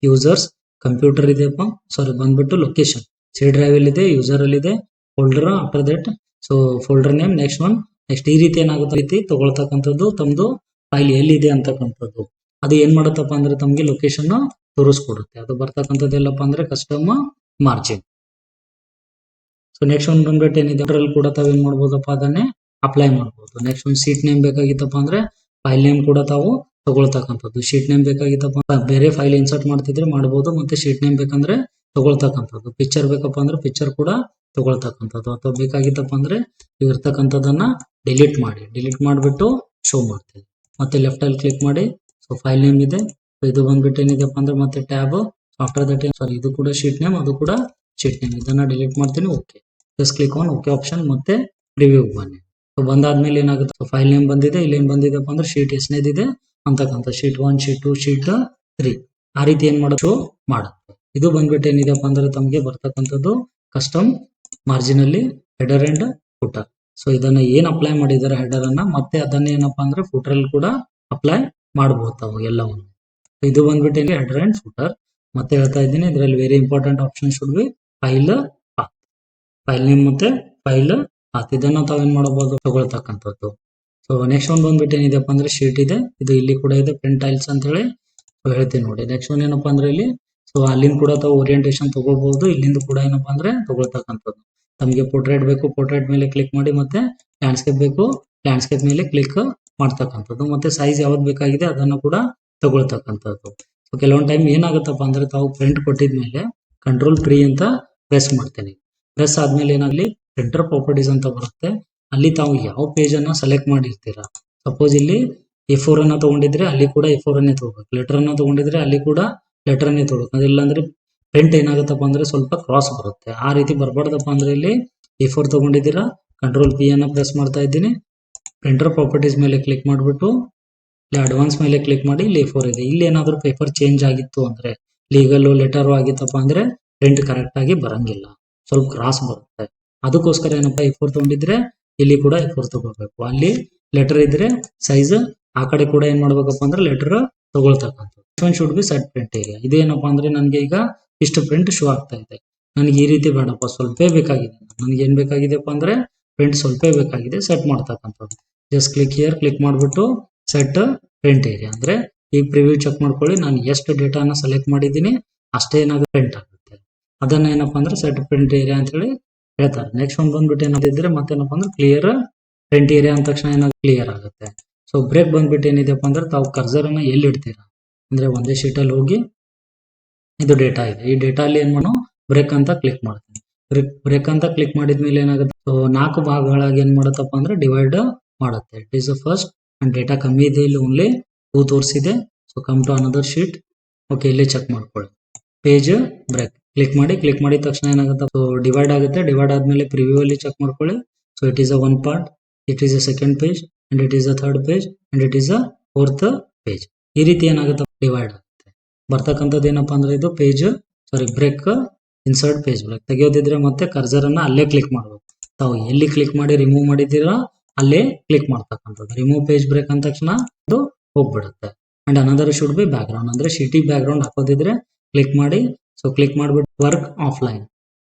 ಯೂಸರ್ಸ್ ಕಂಪ್ಯೂಟರ್ ಇದೆಯಪ್ಪ ಸಾರಿ ಬಂದ್ಬಿಟ್ಟು ಲೊಕೇಶನ್ ಸಿ ಡ್ರೈವ್ ಅಲ್ಲಿ ಇದೆ, ಯೂಸರ್ ಅಲ್ಲಿ ಇದೆ, folder after that so folder name next ಈ ರೀತಿ ಏನಾಗುತ್ತೆ ರೀತಿ ತಗೊಳ್ತಕ್ಕಂಥದ್ದು ತಮ್ದು ಫೈಲ್ ಎಲ್ಲಿದೆ ಅಂತಕ್ಕಂಥದ್ದು ಅದು ಏನ್ ಮಾಡುತ್ತಪ್ಪ ಅಂದ್ರೆ ತಮಗೆ ಲೊಕೇಶನ್ ತೋರಿಸ್ಕೊಡುತ್ತೆ. ಅದು ಬರ್ತಕ್ಕಂಥದ್ದು ಎಲ್ಲಪ್ಪ ಅಂದ್ರೆ ಕಸ್ಟಮ್ ಮಾರ್ಜಿನ್. ಸೊ ನೆಕ್ಸ್ಟ್ ಒಂದು ಬಂದ್ಬಿಟ್ಟು ಏನಿದೆ ಅದ್ರಲ್ಲಿ ಕೂಡ ತಾವು ಏನ್ ಮಾಡ್ಬೋದಪ್ಪ ಅದನ್ನೇ ಅಪ್ಲೈ ಮಾಡ್ಬೋದು. ನೆಕ್ಸ್ಟ್ ಒಂದು ಶೀಟ್ ನೇಮ್ ಬೇಕಾಗಿತ್ತಪ್ಪ ಅಂದ್ರೆ ಫೈಲ್ ನೇಮ್ ಕೂಡ ತಾವು ತಗೊಳ್ತಕ್ಕಂಥದ್ದು. ಶೀಟ್ ನೇಮ್ ಬೇಕಾಗಿತ್ತಪ್ಪ ಬೇರೆ ಫೈಲ್ ಇನ್ಸರ್ಟ್ ಮಾಡ್ತಿದ್ರೆ ಮಾಡ್ಬೋದು, ಮತ್ತೆ ಶೀಟ್ ನೇಮ್ ಬೇಕಂದ್ರೆ ತಗೊಳ್ತಕ್ಕಂಥದ್ದು. ಪಿಕ್ಚರ್ ಬೇಕಪ್ಪ ಅಂದ್ರೆ ಪಿಕ್ಚರ್ ಕೂಡ ತಗೊಳ್ತಕ್ಕಂಥದ್ದು, ಅಥವಾ ಬೇಕಾಗಿತ್ತಪ್ಪ ಅಂದ್ರೆ ಇರ್ತಕ್ಕಂಥದ್ದನ್ನ ಡಿಲೀಟ್ ಮಾಡಿಬಿಟ್ಟು ಶೋ ಮಾಡ್ತೀವಿ. ಮತ್ತೆ ಲೆಫ್ಟ್ ಅಲ್ಲಿ ಕ್ಲಿಕ್ ಮಾಡಿ ಸೊ ಫೈಲ್ ನೇಮ್ ಇದೆ. ಇದು ಬಂದ್ಬಿಟ್ಟು ಏನಿದೆಪ್ಪ ಅಂದ್ರೆ ಮತ್ತೆ ಟ್ಯಾಬ್ ಆಫ್ಟರ್ ದಟ್ ಸಾರಿ ಇದು ಕೂಡ ಶೀಟ್ ನೇಮ್, ಅದು ಕೂಡ ಶೀಟ್ ನೇಮ್. ಇದನ್ನ ಡಿಲೀಟ್ ಮಾಡ್ತೀನಿ. Okay, just click on okay option, ಮತ್ತೆ ಪ್ರಿವ್ಯೂ ಬನ್ನಿ. ಸೊ ಬಂದಾದ್ಮೇಲೆ ಏನಾಗುತ್ತೆ, ಫೈಲ್ ನೇಮ್ ಬಂದಿದೆ. ಇಲ್ಲಿ ಏನ್ ಬಂದಿದೆಪ್ಪ ಅಂದ್ರೆ ಶೀಟ್ ಎಷ್ಟನೇದಿದೆ ಅಂತಕ್ಕಂಥ ಶೀಟ್ 1, ಶೀಟ್ 2, ಶೀಟ್ 3 ಆ ರೀತಿ ಏನ್ ಮಾಡೋದು ಮಾಡುತ್ತೆ. ಇದು ಬಂದ್ಬಿಟ್ಟು ಏನಿದೆಪ್ಪ ಅಂದ್ರೆ ತಮಗೆ ಬರ್ತಕ್ಕಂಥದ್ದು ಕಸ್ಟಮ್ ಮಾರ್ಜಿನ್ ಅಲ್ಲಿ ಹೆಡರ್ ಅಂಡ್ ಫುಟರ್. ಸೊ ಇದನ್ನ ಏನ್ ಅಪ್ಲೈ ಮಾಡಿದ್ದಾರೆ ಹೆಡರ್ ಅನ್ನ, ಮತ್ತೆ ಅದನ್ನ ಏನಪ್ಪಾ ಅಂದ್ರೆ ಫುಟರ್ ಅಲ್ಲಿ ಕೂಡ ಅಪ್ಲೈ ಮಾಡಬಹುದು ತಾವು ಎಲ್ಲವನ್ನು. ಇದು ಬಂದ್ಬಿಟ್ಟು ಹೆಡರ್ ಅಂಡ್ ಫುಟರ್. ಮತ್ತೆ ಹೇಳ್ತಾ ಇದ್ದೀನಿ, ಇದರಲ್ಲಿ very important option should be file path, file name ಮತ್ತೆ ಫೈಲ್ ಪಾತ್. ಇದನ್ನ ತಾವು ಏನ್ ಮಾಡಬಹುದು ತಗೊಳ್ತಕ್ಕಂಥದ್ದು. ಸೊ ನೆಕ್ಸ್ಟ್ ಒಂದು ಬಂದ್ಬಿಟ್ಟು ಏನಿದೆಪ್ಪ ಅಂದ್ರೆ ಶೀಟ್ ಇದೆ. ಇದು ಇಲ್ಲಿ ಕೂಡ ಇದೆ ಪ್ರಿಂಟ್ ಟೈಲ್ಸ್ ಅಂತ ಹೇಳಿ ಹೇಳ್ತೀನಿ ನೋಡಿ. ನೆಕ್ಸ್ಟ್ ಒಂದು ಏನಪ್ಪಾ ಅಂದ್ರೆ ಇಲ್ಲಿ ಸೊ ಅಲ್ಲಿಂದ ಕೂಡ ತಾವು ಓರಿಯಂಟೇಶನ್ ತಗೋಬಹುದು, ಇಲ್ಲಿಂದ ಕೂಡ ಏನಪ್ಪಾ ಅಂದ್ರೆ ತಗೊಳ್ತಕ್ಕಂಥದ್ದು. ತಮಗೆ ಪೋರ್ಟ್ರೇಟ್ ಬೇಕು, ಪೋರ್ಟ್ರೇಟ್ ಮೇಲೆ ಕ್ಲಿಕ್ ಮಾಡಿ, ಮತ್ತೆ ಲ್ಯಾಂಡ್ಸ್ಕೇಪ್ ಬೇಕು, ಲ್ಯಾಂಡ್ಸ್ಕೇಪ್ ಮೇಲೆ ಕ್ಲಿಕ್ ಮಾಡ್ತಕ್ಕಂಥದ್ದು. ಮತ್ತೆ ಸೈಜ್ ಯಾವ್ದು ಬೇಕಾಗಿದೆ ಅದನ್ನು ಕೂಡ ತಗೊಳ್ತಕ್ಕಂಥದ್ದು. ಸೊ ಕೆಲವೊಂದು ಟೈಮ್ ಏನಾಗುತ್ತಪ್ಪ ಅಂದ್ರೆ ತಾವು ಪ್ರಿಂಟ್ ಕೊಟ್ಟಿದ್ಮೇಲೆ ಕಂಟ್ರೋಲ್ ಪ್ರೀ ಅಂತ ಪ್ರೆಸ್ ಮಾಡ್ತೇನೆ. ಪ್ರೆಸ್ ಆದ್ಮೇಲೆ ಏನಾಗ್ಲಿ ಪ್ರಿಂಟರ್ ಪ್ರಾಪರ್ಟೀಸ್ ಅಂತ ಬರುತ್ತೆ. ಅಲ್ಲಿ ತಾವು ಯಾವ ಪೇಜ್ ಅನ್ನ ಸೆಲೆಕ್ಟ್ ಮಾಡಿರ್ತೀರಾ, ಸಪೋಸ್ ಇಲ್ಲಿ A4 ಅನ್ನ ತಗೊಂಡಿದ್ರೆ ಅಲ್ಲಿ ಕೂಡ A4 ಅನ್ನೇ ತಗೋಬೇಕು, ಲೆಟರ್ ಅನ್ನ ತಗೊಂಡಿದ್ರೆ ಅಲ್ಲಿ ಕೂಡ ಲೆಟರ್ ಅನ್ನೇ ತಗೋಬೇಕು. ಅದಿಲ್ಲ ಅಂದ್ರೆ ಪ್ರಿಂಟ್ ಏನಾಗುತ್ತಪ್ಪ ಅಂದ್ರೆ ಸ್ವಲ್ಪ ಕ್ರಾಸ್ ಬರುತ್ತೆ. ಆ ರೀತಿ ಬರಬಾರ್ದಪ್ಪ ಅಂದ್ರೆ ಇಲ್ಲಿ A4 ತಗೊಂಡಿದ್ದೀರಾ, ಕಂಟ್ರೋಲ್ ಪಿ ಅನ್ನ ಪ್ರೆಸ್ ಮಾಡ್ತಾ ಇದ್ದೀನಿ. ಪ್ರಿಂಟರ್ ಪ್ರಾಪರ್ಟೀಸ್ ಮೇಲೆ ಕ್ಲಿಕ್ ಮಾಡಿಬಿಟ್ಟು ಇಲ್ಲಿ ಅಡ್ವಾನ್ಸ್ ಮೇಲೆ ಕ್ಲಿಕ್ ಮಾಡಿ, ಇಲ್ಲಿ A4 ಇದೆ. ಇಲ್ಲಿ ಏನಾದರೂ ಪೇಪರ್ ಚೇಂಜ್ ಆಗಿತ್ತು ಅಂದ್ರೆ ಲೀಗಲ್ ಲೆಟರ್ ಆಗಿತ್ತಪ್ಪ ಅಂದ್ರೆ ಪ್ರಿಂಟ್ ಕರೆಕ್ಟ್ ಆಗಿ ಬರಂಗಿಲ್ಲ, ಸ್ವಲ್ಪ ಕ್ರಾಸ್ ಬರುತ್ತೆ. ಅದಕ್ಕೋಸ್ಕರ ಏನಪ್ಪಾ A4 ತಗೊಂಡಿದ್ರೆ ಇಲ್ಲಿ ಕೂಡ A4 ತಗೋಬೇಕು. ಅಲ್ಲಿ ಲೆಟರ್ ಇದ್ರೆ ಸೈಜ್ ಆ ಕಡೆ ಕೂಡ ಏನ್ ಮಾಡ್ಬೇಕಪ್ಪ ಅಂದ್ರೆ ಲೆಟರ್ ತಗೊಳ್ತಕ್ಕಂಥದ್ದು. Should be set print area. ಇದೇನಪ್ಪಾ ಅಂದ್ರೆ ನನಗೆ ಈಗ ಇಷ್ಟು ಪ್ರಿಂಟ್ ಶೋ ಆಗ್ತಾ ಇದೆ, ನನಗೆ ಈ ರೀತಿ ಬೇಡಪ್ಪ, ಸ್ವಲ್ಪ ಬೇಕಾಗಿದೆ. ನನಗೆ ಏನ್ ಬೇಕಾಗಿದೆಪ್ಪ ಅಂದ್ರೆ ಪ್ರಿಂಟ್ ಸ್ವಲ್ಪ ಬೇಕಾಗಿದೆ, ಸೆಟ್ ಮಾಡ್ತಕ್ಕಂಥದ್ದು. ಜಸ್ಟ್ ಕ್ಲಿಕ್ ಹಿಯರ್, ಕ್ಲಿಕ್ ಮಾಡ್ಬಿಟ್ಟು ಸೆಟ್ ಪ್ರಿಂಟ್ ಏರಿಯಾ ಅಂದ್ರೆ ಈ ಪ್ರಿವ್ಯೂ ಚೆಕ್ ಮಾಡ್ಕೊಳ್ಳಿ. ನಾನು ಎಷ್ಟು ಡೇಟಾನ ಸೆಲೆಕ್ಟ್ ಮಾಡಿದ್ದೀನಿ ಅಷ್ಟೇ ಏನಾಗುತ್ತೆ ಪ್ರಿಂಟ್ ಆಗುತ್ತೆ. ಅದನ್ನ ಏನಪ್ಪಾ ಅಂದ್ರೆ ಸೆಟ್ ಪ್ರಿಂಟ್ ಏರಿಯಾ ಅಂತ ಹೇಳಿ ಹೇಳ್ತಾರೆ. ನೆಕ್ಸ್ಟ್ ಒಂದು ಬಂದ್ಬಿಟ್ಟು ಏನಾದಿದ್ರೆ ಮತ್ತೇನಪ್ಪ ಅಂದ್ರೆ ಕ್ಲಿಯರ್ ಪ್ರಿಂಟ್ ಏರಿಯಾ ಅಂದ ತಕ್ಷಣ ಏನಾಗುತ್ತೆ ಕ್ಲಿಯರ್ ಆಗುತ್ತೆ. ಸೊ ಬ್ರೇಕ್ ಬಂದ್ಬಿಟ್ಟು ಏನಿದೆಪ್ಪ ಅಂದ್ರೆ ತಾವು ಕರ್ಸರ್ ಅನ್ನ ಎಲ್ಲಿ ಇಡ್ತೀರಾ ಅಂದ್ರೆ ಒಂದೇ ಶೀಟ್ ಅಲ್ಲಿ ಹೋಗಿ ಇದು ಡೇಟಾ ಇದೆ, ಈ ಡೇಟಾ ಅಲ್ಲಿ ಏನ್ ಮಾಡೋ ಬ್ರೇಕ್ ಅಂತ ಕ್ಲಿಕ್ ಮಾಡ್ತೀನಿ. ಬ್ರೇಕ್ ಅಂತ ಕ್ಲಿಕ್ ಮಾಡಿದ್ಮೇಲೆ ಏನಾಗುತ್ತೆ, ಸೊ 4 ಭಾಗಗಳಾಗಿ ಏನ್ ಮಾಡುತ್ತಪ್ಪ ಅಂದ್ರೆ ಡಿವೈಡ್ ಮಾಡುತ್ತೆ. It is first and data ಕಮ್ಮಿ ಇದೆ, ಇಲ್ಲಿ ಓನ್ಲಿ 2 ತೋರಿಸಿದೆ. So come to another sheet. Okay, ಇಲ್ಲಿ ಚೆಕ್ ಮಾಡ್ಕೊಳ್ಳಿ. ಪೇಜ್ ಬ್ರೇಕ್ ಕ್ಲಿಕ್ ಮಾಡಿದ ತಕ್ಷಣ ಏನಾಗುತ್ತೆ, ಸೊ ಡಿವೈಡ್ ಆಗುತ್ತೆ. ಡಿವೈಡ್ ಆದ್ಮೇಲೆ ಪ್ರಿವ್ಯೂ ಅಲ್ಲಿ ಚೆಕ್ ಮಾಡ್ಕೊಳ್ಳಿ. So it is a 1 part, it is a second page, and it is a third page, and it is a 4th page. ಈ ರೀತಿ ಏನಾಗುತ್ತೆ ಡಿವೈಡ್ ಆಗುತ್ತೆ. ಬರ್ತಕ್ಕಂಥದ್ದು ಏನಪ್ಪಾ ಅಂದ್ರೆ ಇದು page break, insert page break. ತೆಗೆಯೋದಿದ್ರೆ ಮತ್ತೆ ಕರ್ಸರ್ ಅನ್ನ ಅಲ್ಲೇ ಕ್ಲಿಕ್ ಮಾಡಬೇಕು. ತಾವು ಎಲ್ಲಿ ಕ್ಲಿಕ್ ಮಾಡಿ ರಿಮೂವ್ ಮಾಡಿದ್ದೀರಾ ಅಲ್ಲೇ ಕ್ಲಿಕ್ ಮಾಡ್ತಕ್ಕಂಥದ್ದು. ರಿಮೂವ್ ಪೇಜ್ ಬ್ರೇಕ್ ಅಂದ ತಕ್ಷಣ ಅದು ಹೋಗ್ಬಿಡುತ್ತೆ. And another should be back ground ಅಂದ್ರೆ ಶೀಟಿಗೆ ಬ್ಯಾಕ್ ಗ್ರೌಂಡ್ ಹಾಕೋದಿದ್ರೆ ಕ್ಲಿಕ್ ಮಾಡಿ. ಸೊ ಕ್ಲಿಕ್ ಮಾಡ್ಬಿಟ್ಟು ವರ್ಕ್ ಆಫ್ಲೈನ್,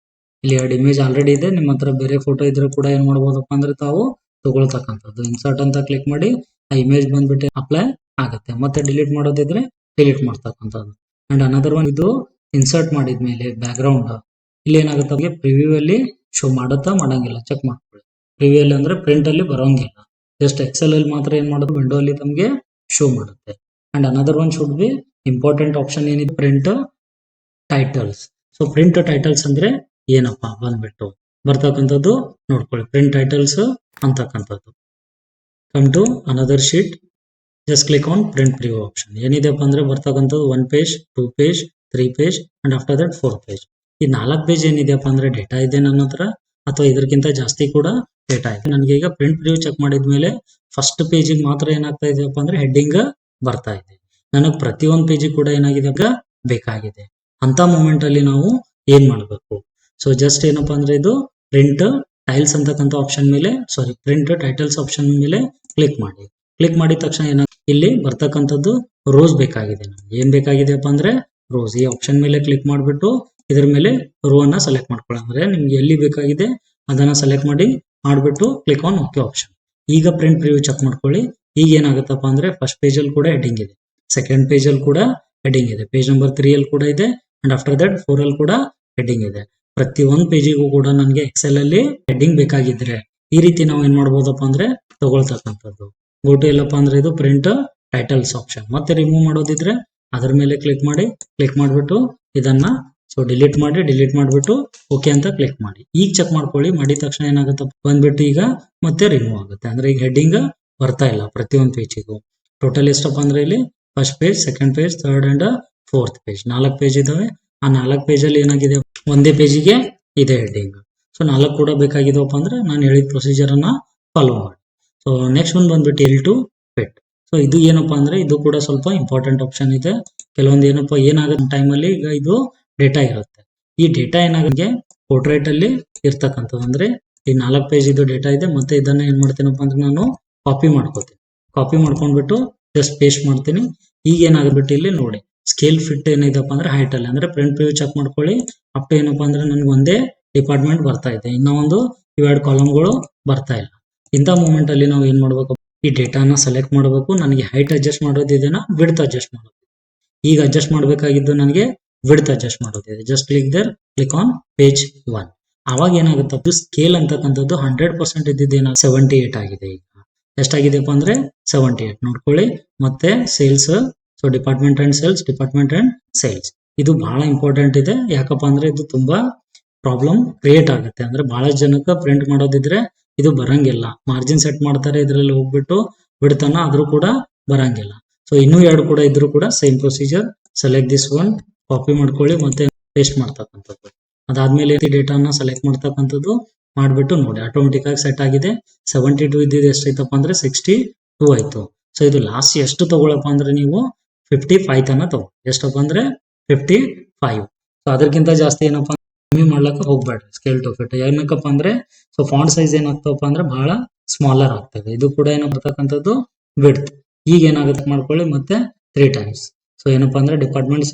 ಇಲ್ಲಿ 2 ಇಮೇಜ್ ಆಲ್ರೆಡಿ ಇದೆ. ನಿಮ್ಮ ಹತ್ರ ಬೇರೆ ಫೋಟೋ ಇದ್ರೆ ಕೂಡ ಏನ್ ಮಾಡ್ಬೋದಪ್ಪ ಅಂದ್ರೆ ತಾವು ತಗೊಳ್ತಕ್ಕಂಥದ್ದು. ಇನ್ಸರ್ಟ್ ಅಂತ ಕ್ಲಿಕ್ ಮಾಡಿ ಆ ಇಮೇಜ್ ಬಂದ್ಬಿಟ್ಟು ಅಪ್ಲೈ ಆಗುತ್ತೆ. ಮತ್ತೆ ಡಿಲೀಟ್ ಮಾಡೋದಿದ್ರೆ ಡಿಲೀಟ್ ಮಾಡ್ತಕ್ಕಂಥದ್ದು. ಅಂಡ್ ಅನದರ್ ಒನ್, ಇದು ಇನ್ಸರ್ಟ್ ಮಾಡಿದ್ಮೇಲೆ ಬ್ಯಾಕ್ ಗ್ರೌಂಡ್ ಇಲ್ಲಿ ಏನಾಗುತ್ತೆ ಪ್ರಿವ್ಯೂ ಅಲ್ಲಿ ಶೋ ಮಾಡುತ್ತಾ ಮಾಡಂಗಿಲ್ಲ ಚೆಕ್ ಮಾಡ್ಕೊಳ್ಳಿ. ಪ್ರಿವ್ಯೂ ಅಲ್ಲಿ ಅಂದ್ರೆ ಪ್ರಿಂಟ್ ಅಲ್ಲಿ ಬರೋಂಗಿಲ್ಲ, ಜಸ್ಟ್ ಎಕ್ಸೆಲ್ ಅಲ್ಲಿ ಮಾತ್ರ ಏನ್ ಮಾಡೋದು ವಿಂಡೋ ಅಲ್ಲಿ ತಮಗೆ ಶೋ ಮಾಡುತ್ತೆ. And another one should be important option ಏನಿದೆ print titles. So print titles ಅಂದ್ರೆ ಏನಪ್ಪಾ ಬಂದ್ಬಿಟ್ಟು ಬರ್ತಕ್ಕಂಥದ್ದು ನೋಡ್ಕೊಳ್ಳಿ. ಪ್ರಿಂಟ್ ಟೈಟಲ್ಸ್ ಅಂತಕ್ಕಂಥದ್ದು. Come to another sheet, just click on print preview option. ಏನಿದೆಪ್ಪ ಅಂದ್ರೆ ಬರ್ತಕ್ಕಂಥದ್ದು 1 page, 2 page, 3 page and after that 4 page. ಈ 4 ಪೇಜ್ ಏನಿದೆಯಪ್ಪ ಅಂದ್ರೆ ಡೇಟಾ ಇದೆ ನನ್ನ ಹತ್ರ, ಅಥವಾ ಇದಕ್ಕಿಂತ ಜಾಸ್ತಿ ಕೂಡ ಡೇಟಾ ಇದೆ. ನನಗೆ ಈಗ ಪ್ರಿಂಟ್ ಪ್ರಿವ್ಯೂ ಚೆಕ್ ಮಾಡಿದ್ಮೇಲೆ ಫಸ್ಟ್ ಪೇಜಿಗೆ ಮಾತ್ರ ಏನಾಗ್ತಾ ಇದೆಯಪ್ಪ ಅಂದ್ರೆ ಹೆಡ್ಡಿಂಗ್ ಬರ್ತಾ ಇದೆ. ನನಗೆ ಪ್ರತಿಯೊಂದು ಪೇಜಿಗೆ ಕೂಡ ಏನಾಗಿದೆ ಬೇಕಾಗಿದೆ. ಅಂತ ಮೂಮೆಂಟ್ ಅಲ್ಲಿ ನಾವು ಏನ್ ಮಾಡಬೇಕು, ಸೊ ಜಸ್ಟ್ ಏನಪ್ಪಾ ಅಂದ್ರೆ ಇದು ಪ್ರಿಂಟ್ ಟೈಲ್ಸ್ ಅಂತಕ್ಕಂಥ ಆಪ್ಷನ್ ಮೇಲೆ ಪ್ರಿಂಟ್ ಟೈಟಲ್ಸ್ ಆಪ್ಷನ್ ಮೇಲೆ ಕ್ಲಿಕ್ ಮಾಡಿ. ಕ್ಲಿಕ್ ಮಾಡಿದ ತಕ್ಷಣ ಇಲ್ಲಿ ಬರ್ತಕ್ಕಂಥದ್ದು ರೋಸ್ ಬೇಕಾಗಿದೆ. ನಮ್ಗೆ ಏನ್ ಬೇಕಾಗಿದೆಪ್ಪ ಅಂದ್ರೆ ರೋಸ್. ಈ ಆಪ್ಷನ್ ಮೇಲೆ ಕ್ಲಿಕ್ ಮಾಡಿಬಿಟ್ಟು ಇದ್ರ ಮೇಲೆ ರೋ ಅನ್ನ ಸೆಲೆಕ್ಟ್ ಮಾಡ್ಕೊಳ್ಳಿ. ಅಂದ್ರೆ ನಿಮ್ಗೆ ಎಲ್ಲಿ ಬೇಕಾಗಿದೆ ಅದನ್ನ ಸೆಲೆಕ್ಟ್ ಮಾಡಿಬಿಟ್ಟು ಕ್ಲಿಕ್ ಆನ್ ಓಕೆ ಆಪ್ಷನ್. ಈಗ ಪ್ರಿಂಟ್ ಪ್ರಿವ್ಯೂ ಚೆಕ್ ಮಾಡ್ಕೊಳ್ಳಿ. ಈಗ ಏನಾಗುತ್ತಪ್ಪ ಅಂದ್ರೆ ಫಸ್ಟ್ ಪೇಜ್ ಅಲ್ಲಿ ಕೂಡ ಹೆಡ್ಡಿಂಗ್ ಇದೆ, ಸೆಕೆಂಡ್ ಪೇಜ್ ಅಲ್ಲಿ ಕೂಡ ಹೆಡ್ಡಿಂಗ್ ಇದೆ, ಪೇಜ್ ನಂಬರ್ 3 ಅಲ್ಲಿ ಕೂಡ ಇದೆ, ಅಂಡ್ ಆಫ್ಟರ್ ದಟ್ 4 ಅಲ್ಲಿ ಕೂಡ ಹೆಡ್ಡಿಂಗ್ ಇದೆ. ಪ್ರತಿ ಒಂದು ಪೇಜಿಗೂ ಕೂಡ ನನಗೆ ಎಕ್ಸೆಲ್ ಅಲ್ಲಿ ಹೆಡ್ಡಿಂಗ್ ಬೇಕಾಗಿದ್ರೆ ಈ ರೀತಿ ನಾವು ಏನ್ ಮಾಡ್ಬೋದಪ್ಪ ಅಂದ್ರೆ ತಗೊಳ್ತಕ್ಕಂಥದ್ದು. ಗೋಟು ಎಲ್ಲಪ್ಪ ಅಂದ್ರೆ ಇದು ಪ್ರಿಂಟ್ ಟೈಟಲ್ಸ್ ಆಪ್ಷನ್. ಮತ್ತೆ ರಿಮೂವ್ ಮಾಡೋದಿದ್ರೆ ಅದ್ರ ಮೇಲೆ ಕ್ಲಿಕ್ ಮಾಡಿಬಿಟ್ಟು ಇದನ್ನ ಸೊ ಡಿಲೀಟ್ ಮಾಡಿಬಿಟ್ಟು ಓಕೆ ಅಂತ ಕ್ಲಿಕ್ ಮಾಡಿ. ಈಗ ಚೆಕ್ ಮಾಡ್ಕೊಳ್ಳಿ, ಮಾಡಿದ ತಕ್ಷಣ ಏನಾಗುತ್ತೆ ಬಂದ್ಬಿಟ್ಟು ಈಗ ಮತ್ತೆ ರಿಮೂವ್ ಆಗುತ್ತೆ. ಅಂದ್ರೆ ಈಗ ಹೆಡ್ಡಿಂಗ್ ಬರ್ತಾ ಇಲ್ಲ ಪ್ರತಿಯೊಂದು ಪೇಜಿಗೂ. ಟೋಟಲ್ ಎಷ್ಟಪ್ಪ ಅಂದ್ರೆ ಇಲ್ಲಿ first page, second page, third and fourth page, 4 page ಇದಾವೆ. ಆ 4 ಪೇಜ್ ಅಲ್ಲಿ ಏನಾಗಿದೆ, ಒಂದೇ ಪೇಜಿಗೆ ಇದೆ ಹೆಡ್ಡಿಂಗ್. ಸೊ 4 ಕೂಡ ಬೇಕಾಗಿದವಪ್ಪ ಅಂದ್ರೆ ನಾನು ಹೇಳಿದ ಪ್ರೊಸೀಜರ್ ಅನ್ನ ಫಾಲೋ ಮಾಡಿ. ಸೊ ನೆಕ್ಸ್ಟ್ ಒಂದು ಬಂದ್ಬಿಟ್ಟು ಎಲ್ ಟು ಫಿಟ್. ಸೊ ಇದು ಏನಪ್ಪಾ ಅಂದ್ರೆ ಇದು ಕೂಡ ಸ್ವಲ್ಪ ಇಂಪಾರ್ಟೆಂಟ್ ಆಪ್ಷನ್ ಇದೆ. ಕೆಲವೊಂದು ಏನಪ್ಪಾ ಏನಾಗುತ್ತೆ ಟೈಮಲ್ಲಿ, ಈಗ ಇದು ಡೇಟಾ ಇರುತ್ತೆ. ಈ ಡೇಟಾ ಏನಾಗುತ್ತೆ ಪೋರ್ಟ್ರೇಟ್ ಅಲ್ಲಿ ಇರ್ತಕ್ಕಂಥದ್ದು. ಅಂದ್ರೆ ಈ 4 ಪೇಜ್ ಇದು ಡೇಟಾ ಇದೆ, ಮತ್ತೆ ಇದನ್ನ ಏನ್ ಮಾಡ್ತೀನಪ್ಪ ಅಂದ್ರೆ ನಾನು ಕಾಪಿ ಮಾಡ್ಕೊಂಡ್ಬಿಟ್ಟು ಜಸ್ಟ್ ಪೇಸ್ಟ್ ಮಾಡ್ತೀನಿ. ಈಗ ಏನಾಗ್ಬಿಟ್ಟು ಇಲ್ಲಿ ನೋಡಿ ಸ್ಕೇಲ್ ಫಿಟ್ ಏನಿದೆಪ್ಪ ಅಂದ್ರೆ ಹೈಟ್ ಅಲ್ಲಿ, ಅಂದ್ರೆ ಫ್ರಂಟ್ ವ್ಯೂ ಚೆಕ್ ಮಾಡ್ಕೊಳ್ಳಿ. ಅಪ್ ಟು ಏನಪ್ಪಾ ಅಂದ್ರೆ ನನಗೆ ಒಂದೇ ಡಿಪಾರ್ಟ್ಮೆಂಟ್ ಬರ್ತಾ ಇದೆ, ಇನ್ನ ಒಂದು ಇವೆರಡು ಕಾಲಮ್ಗಳು ಬರ್ತಾ ಇಲ್ಲ. ಇಂಥ ಮೂಮೆಂಟ್ ಅಲ್ಲಿ ನಾವು ಏನ್ ಮಾಡ್ಬೇಕು, ಈ ಡೇಟಾನ ಸೆಲೆಕ್ಟ್ ಮಾಡಬೇಕು. ನನಗೆ ಹೈಟ್ ಅಡ್ಜಸ್ಟ್ ಮಾಡೋದಿದೆನಾ, ವಿಡ್ತ್ ಅಡ್ಜಸ್ಟ್ ಮಾಡೋದು. ಈಗ ಅಡ್ಜಸ್ಟ್ ಮಾಡಬೇಕಾಗಿದ್ದು ನನಗೆ ವಿಡ್ತ್ ಅಡ್ಜಸ್ಟ್ ಮಾಡೋದಿದೆ. Just click on page 1. ಅವಾಗ ಏನಾಗುತ್ತೆ ಸ್ಕೇಲ್ ಅಂತಕ್ಕಂಥದ್ದು 100% ಇದ್ದಿದ್ದೇನ 78 ಆಗಿದೆ. ಈಗ ಎಷ್ಟಾಗಿದೆಪ್ಪ ಅಂದ್ರೆ 78 ನೋಡ್ಕೊಳ್ಳಿ. ಮತ್ತೆ sales, so department and sales ಇದು ಬಹಳ ಇಂಪಾರ್ಟೆಂಟ್ ಇದೆ. ಯಾಕಪ್ಪ ಅಂದ್ರೆ ಇದು ತುಂಬಾ ಪ್ರಾಬ್ಲಮ್ ಕ್ರಿಯೇಟ್ ಆಗುತ್ತೆ. ಅಂದ್ರೆ ಬಹಳಷ್ಟು ಜನಕ್ಕೆ ಪ್ರಿಂಟ್ ಮಾಡೋದಿದ್ರೆ ಇದು ಬರಂಗಿಲ್ಲ. ಮಾರ್ಜಿನ್ ಸೆಟ್ ಮಾಡ್ತಾರೆ, ಇದರಲ್ಲಿ ಹೋಗ್ಬಿಟ್ಟು ಬಿಡ್ತಾನ, ಆದ್ರೂ ಕೂಡ ಬರಂಗಿಲ್ಲ. ಸೊ ಇನ್ನೂ 2 ಕೂಡ ಇದ್ರೂ ಕೂಡ same procedure. Select this one, copy ಮಾಡ್ಕೊಳ್ಳಿ, ಮತ್ತೆ ಪೇಸ್ಟ್ ಮಾಡ್ತಕ್ಕಂಥದ್ದು. ಅದಾದ್ಮೇಲೆ ಡೇಟಾನ ಸೆಲೆಕ್ಟ್ ಮಾಡ್ತಕ್ಕಂಥದ್ದು ಮಾಡ್ಬಿಟ್ಟು ನೋಡಿ ಆಟೋಮೆಟಿಕ್ ಆಗಿ ಸೆಟ್ ಆಗಿದೆ. 72 ಇದ್ದಿದ್ದು ಎಷ್ಟೈತಪ್ಪ ಅಂದ್ರೆ 62 ಆಯ್ತು. ಸೊ ಇದು ಲಾಸ್ಟ್ ಎಷ್ಟು ತಗೊಳಪ್ಪ ಅಂದ್ರೆ ನೀವು 55 ತನ ತಗೋ. ಎಷ್ಟಪ್ಪ ಅಂದ್ರೆ 55. ಸೊ ಅದಕ್ಕಿಂತ ಜಾಸ್ತಿ ಏನಪ್ಪಾ ಕಮ್ಮಿ ಮಾಡ್ಲಕ್ಕ ಹೋಗ್ಬೇಡ್ರಿ ಸ್ಕೇಲ್ ಟು ಫಿಟ್. ಏನಕ್ಕಪ್ಪ ಅಂದ್ರೆ ಸೊ ಫಾಂಟ್ ಸೈಜ್ ಏನಾಗ್ತವಪ್ಪ ಅಂದ್ರೆ ಬಹಳ ಸ್ಮಾಲರ್ ಆಗ್ತದೆ. ಇದು ಕೂಡ ಏನಾಗ್ತಕ್ಕಂಥದ್ದು ವಿಡ್ತ್. ಈಗ ಏನಾಗುತ್ತೆ ಮಾಡ್ಕೊಳ್ಳಿ, ಮತ್ತೆ 3 times. ಸೊ ಏನಪ್ಪಾ ಅಂದ್ರೆ department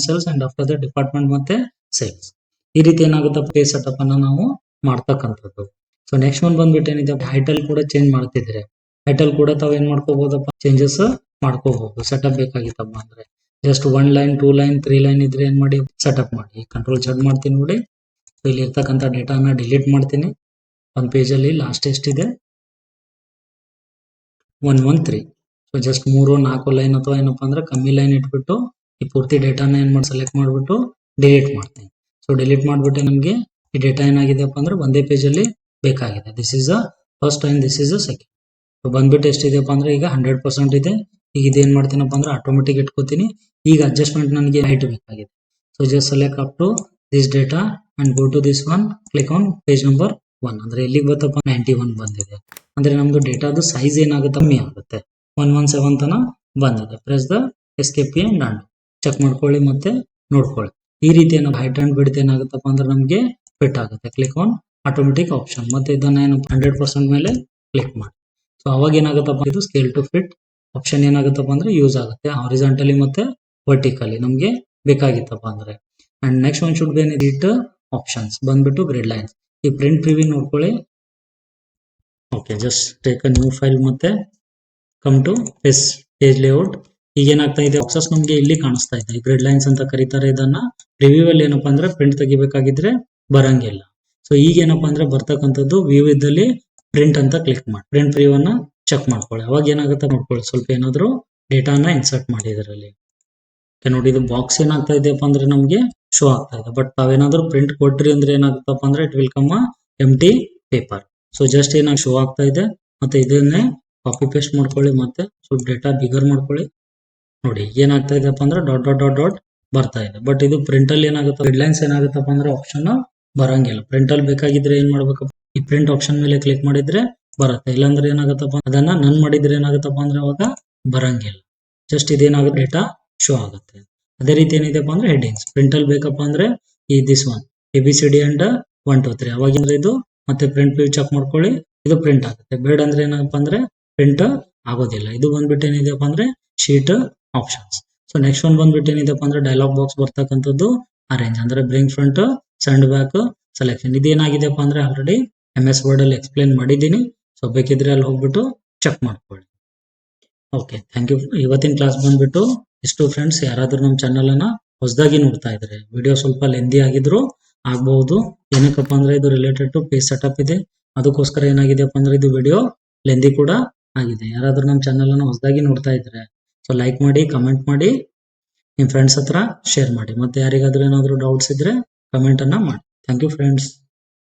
sales and after the department ಮತ್ತೆ ಸೇಲ್ಸ್. ಈ ರೀತಿ ಏನಾಗುತ್ತೆ ಪೇಜ್ ಸೆಟಪ್ ಅನ್ನ ನಾವು ಮಾಡ್ತಕ್ಕಂಥದ್ದು. ಸೊ ನೆಕ್ಸ್ಟ್ ಒಂದು ಬಂದ್ಬಿಟ್ಟು ಏನಿದೆ, ಹೈಟಲ್ ಕೂಡ ಚೇಂಜ್ ಮಾಡ್ತಿದ್ರೆ ಹೈಟಲ್ ಕೂಡ ತಾವ್ ಏನ್ ಮಾಡ್ಕೋಬಹುದಪ್ಪ, ಚೇಂಜಸ್ ಮಾಡ್ಕೋಬಹುದು. ಸೆಟಪ್ ಬೇಕಾಗಿತ್ತಪ್ಪ ಅಂದ್ರೆ ಜಸ್ಟ್ 1 ಲೈನ್ 2 ಲೈನ್ 3 ಲೈನ್ ಇದ್ರೆ ಏನ್ ಮಾಡಿ ಸೆಟಪ್ ಮಾಡಿ. ಕಂಟ್ರೋಲ್ Z ಮಾಡ್ತೀನಿ ನೋಡಿ. ಇಲ್ಲಿ ಇರ್ತಕ್ಕಂಥ ಡೇಟಾನ ಡಿಲೀಟ್ ಮಾಡ್ತೀನಿ. ಒಂದು ಪೇಜ್ ಅಲ್ಲಿ ಲಾಸ್ಟ್ ಎಷ್ಟಿದೆ 113. ಸೊ ಜಸ್ಟ್ 3-4 ಲೈನ್ ಅಥವಾ ಏನಪ್ಪಾ ಅಂದ್ರೆ ಕಮ್ಮಿ ಲೈನ್ ಇಟ್ಬಿಟ್ಟು ಈ ಪೂರ್ತಿ ಡೇಟಾನ ಏನ್ ಮಾಡಿ ಸೆಲೆಕ್ಟ್ ಮಾಡ್ಬಿಟ್ಟು ಡಿಲೀಟ್ ಮಾಡ್ತೀನಿ. ಸೊ ಡಿಲೀಟ್ ಮಾಡ್ಬಿಟ್ಟು ನಮಗೆ ಈ ಡೇಟಾ ಏನಾಗಿದೆಪ್ಪ ಅಂದ್ರೆ ಒಂದೇ ಪೇಜ್ ಅಲ್ಲಿ ಬೇಕಾಗಿದೆ. This is a first and this is a second. So ಬಂದ್ಬಿಟ್ಟು ಎಷ್ಟಿದೆಪ್ಪ ಅಂದ್ರೆ ಈಗ 100% ಇದೆ. ಈಗ ಇದೇನ್ ಮಾಡ್ತೀನಪ್ಪ ಅಂದ್ರೆ ಆಟೋಮೆಟಿಕ್ ಇಟ್ಕೋತೀನಿ. ಈಗ ಅಡ್ಜಸ್ಟ್ಮೆಂಟ್ ನನಗೆ ಹೈಟ್ ಬೇಕಾಗಿದೆ. So just select up to this data and go to this one, click on page number 1. ಅಂದ್ರೆ ಎಲ್ಲಿಗೆ ಬರ್ತಪ್ಪ 91 ಬಂದಿದೆ. ಅಂದ್ರೆ ನಮ್ದು ಡೇಟಾದು ಸೈಜ್ ಏನಾಗುತ್ತೆ ಕಮ್ಮಿ ಆಗುತ್ತೆ. 117 ತನ ಬಂದಿದೆ. Press the escape key and done. Check ಮಾಡ್ಕೊಳ್ಳಿ ಮತ್ತೆ ನೋಡ್ಕೊಳ್ಳಿ. ಈ ರೀತಿ ಹೈಟ್ ಅಂಡ್ ವಿಡ್ತ್ ಏನಾಗುತ್ತಪ್ಪ ಅಂದ್ರೆ ನಮಗೆ ಫಿಟ್ ಆಗುತ್ತೆ. ಕ್ಲಿಕ್ ಆನ್ ಆಟೋಮೆಟಿಕ್ ಆಪ್ಷನ್, ಮತ್ತೆ ಇದನ್ನ ಏನು 100% ಮೇಲೆ ಕ್ಲಿಕ್ ಮಾಡಿ. ಸೊ ಅವಾಗ ಏನಾಗುತ್ತಪ್ಪ ಇದು ಸ್ಕೇಲ್ ಟು ಫಿಟ್ ಆಪ್ಷನ್ ಏನಾಗುತ್ತಪ್ಪ ಅಂದ್ರೆ ಯೂಸ್ ಆಗುತ್ತೆ ಹಾರಿಜಾಂಟಲಿ ಮತ್ತೆ ವರ್ಟಿಕಲಿ ನಮಗೆ ಬೇಕಾಗಿತ್ತಪ್ಪ ಅಂದ್ರೆ. And next one should B edit options ಬಂದ್ಬಿಟ್ಟು ಗ್ರಿಡ್ ಲೈನ್ಸ್. ಈ ಪ್ರಿಂಟ್ ಪ್ರಿವ್ಯೂ ನೋಡ್ಕೊಳ್ಳಿ. Okay, just take a new file ಮತ್ತೆ ಕಮ್ ಟು ಪೇಜ್ ಲೇಔಟ್. ಈಗ ಏನಾಗ್ತಾ ಇದೆ, ಬಾಕ್ಸಸ್ ನಮಗೆ ಇಲ್ಲಿ ಕಾಣಿಸ್ತಾ ಇದೆ. ಗ್ರಿಡ್ ಲೈನ್ಸ್ ಅಂತ ಕರೀತಾರೆ ಇದನ್ನ. ರಿವ್ಯೂ ಅಲ್ಲಿ ಏನಪ್ಪಾ ಅಂದ್ರೆ ಪ್ರಿಂಟ್ ತೆಗಿಬೇಕಾಗಿದ್ರೆ ಬರಂಗಿಲ್ಲ. ಸೊ ಈಗ ಏನಪ್ಪಾ ಅಂದ್ರೆ ಬರ್ತಕ್ಕಂಥದ್ದು ವ್ಯೂ ಇದ್ದಲ್ಲಿ ಪ್ರಿಂಟ್ ಅಂತ ಕ್ಲಿಕ್ ಮಾಡಿ ಪ್ರಿಂಟ್ ಪ್ರಿವ್ಯೂ ಅನ್ನ ಚೆಕ್ ಮಾಡ್ಕೊಳ್ಳಿ. ಅವಾಗ ಏನಾಗುತ್ತೆ ನೋಡ್ಕೊಳ್ಳಿ, ಸ್ವಲ್ಪ ಏನಾದ್ರು ಡೇಟಾನ ಇನ್ಸರ್ಟ್ ಮಾಡಿ ಇದರಲ್ಲಿ. ನೋಡಿ ಇದು ಬಾಕ್ಸ್ ಏನಾಗ್ತಾ ಇದೆಯಪ್ಪ ಅಂದ್ರೆ ನಮಗೆ ಶೋ ಆಗ್ತಾ ಇದೆ. ಬಟ್ ತಾವೇನಾದ್ರೂ ಪ್ರಿಂಟ್ ಕೊಟ್ರಿ ಅಂದ್ರೆ ಏನಾಗುತ್ತಪ್ಪ ಅಂದ್ರೆ it will come empty paper. So just ಏನಾಗಿ ಶೋ ಆಗ್ತಾ ಇದೆ. ಮತ್ತೆ ಇದನ್ನೇ ಕಾಪಿ ಪೇಸ್ಟ್ ಮಾಡ್ಕೊಳ್ಳಿ, ಮತ್ತೆ ಸ್ವಲ್ಪ ಡೇಟಾ ಬಿಗರ್ ಮಾಡ್ಕೊಳ್ಳಿ. ನೋಡಿ ಏನಾಗ್ತಾ ಇದೆಯಪ್ಪ ಅಂದ್ರೆ ಡಾಟ್ ಡಾಟ್ ಡಾಟ್ ಡಾಟ್ ಬರ್ತಾ ಇದೆ. ಬಟ್ ಇದು ಪ್ರಿಂಟ್ ಅಲ್ಲಿ ಏನಾಗುತ್ತೆ, ಗ್ರಿಡ್ ಲೈನ್ಸ್ ಏನಾಗುತ್ತಪ್ಪ ಅಂದ್ರೆ ಆಪ್ಷನ್ ಬರಂಗಿಲ್ಲ. ಪ್ರಿಂಟ್ ಅಲ್ಲಿ ಬೇಕಾಗಿದ್ರೆ ಏನ್ ಮಾಡ್ಬೇಕಪ್ಪ, ಈ ಪ್ರಿಂಟ್ ಆಪ್ಷನ್ ಮೇಲೆ ಕ್ಲಿಕ್ ಮಾಡಿದ್ರೆ ಬರುತ್ತೆ. ಇಲ್ಲಾಂದ್ರೆ ಏನಾಗುತ್ತಪ್ಪ, ಅದನ್ನ ನನ್ ಮಾಡಿದ್ರೆ ಏನಾಗುತ್ತಪ್ಪ ಅಂದ್ರೆ ಅವಾಗ ಬರಂಗಿಲ್ಲ. ಜಸ್ಟ್ ಇದೇನಾಗುತ್ತೆ ಡೇಟಾ ಶೋ ಆಗುತ್ತೆ. ಅದೇ ರೀತಿ ಏನಿದೆಪ್ಪ ಅಂದ್ರೆ ಹೆಡ್ಡಿಂಗ್ಸ್ ಪ್ರಿಂಟ್ ಅಲ್ಲಿ ಬೇಕಪ್ಪ ಅಂದ್ರೆ ಈ ದಿಸ್ ಒನ್ ABCD ಅಂಡ್ 1 2 3 ಅವಾಗಿಂದ್ರೆ ಇದು ಮತ್ತೆ ಪ್ರಿಂಟ್ ವ್ಯೂ ಚೆಕ್ ಮಾಡ್ಕೊಳ್ಳಿ. ಇದು ಪ್ರಿಂಟ್ ಆಗುತ್ತೆ. ಬೇಡ ಅಂದ್ರೆ ಏನಪ್ಪ ಅಂದ್ರೆ ಪ್ರಿಂಟ್ ಆಗೋದಿಲ್ಲ. ಇದು ಬಂದ್ಬಿಟ್ಟು ಏನಿದೆಪ್ಪ ಅಂದ್ರೆ sheet options. So next one ಬಂದ್ಬಿಟ್ಟು ಏನಿದೆಪ್ಪ ಅಂದ್ರೆ ಡೈಲಾಗ್ ಬಾಕ್ಸ್ ಬರ್ತಕ್ಕಂಥದ್ದು ಅರೇಂಜ್, ಅಂದ್ರೆ bring front send back selection. ಇದೇನಾಗಿದೆಪ್ಪ ಅಂದ್ರೆ ಆಲ್ರೆಡಿ MS ವರ್ಡ್ ಅಲ್ಲಿ ಎಕ್ಸ್ಪ್ಲೇನ್ ಮಾಡಿದ್ದೀನಿ. ಸೊ ಬೇಕಿದ್ರೆ ಅಲ್ಲಿ ಹೋಗ್ಬಿಟ್ಟು ಚೆಕ್ ಮಾಡ್ಕೊಳ್ಳಿ. Okay, thank you. ಇವತ್ತಿನ ಕ್ಲಾಸ್ ಬಂದ್ಬಿಟ್ಟು ಇಷ್ಟು ಫ್ರೆಂಡ್ಸ್. ಯಾರಾದ್ರೂ ನಮ್ಮ ಚಾನಲ್ ಅನ್ನ ಹೊಸದಾಗಿ ನೋಡ್ತಾ ಇದ್ರೆ ವಿಡಿಯೋ ಸ್ವಲ್ಪ ಲೆಂದಿ ಆಗಿದ್ರು ಆಗಬಹುದು. ಏನಕ್ಕಪ್ಪ ಅಂದ್ರೆ ಇದು ರಿಲೇಟೆಡ್ ಟು ಪೇಜ್ ಸೆಟಪ್ ಇದೆ, ಅದಕ್ಕೋಸ್ಕರ ಏನಾಗಿದೆಯಪ್ಪ ಅಂದ್ರೆ ಇದು ವಿಡಿಯೋ ಲೆಂದಿ ಕೂಡ ಆಗಿದೆ. ಯಾರಾದ್ರೂ ನಮ್ಮ ಚಾನಲ್ ಅನ್ನ ಹೊಸದಾಗಿ ನೋಡ್ತಾ ಇದ್ರೆ ಸೊ ಲೈಕ್ ಮಾಡಿ, ಕಮೆಂಟ್ ಮಾಡಿ, ನಿಮ್ಮ ಫ್ರೆಂಡ್ಸ್ ಹತ್ರ ಶೇರ್ ಮಾಡಿ. ಮತ್ತೆ ಯಾರಿಗಾದ್ರೂ ಏನಾದರೂ ಡೌಟ್ಸ್ ಇದ್ರೆ ಕಮೆಂಟ್ ಅನ್ನ ಮಾಡಿ. Thank you friends.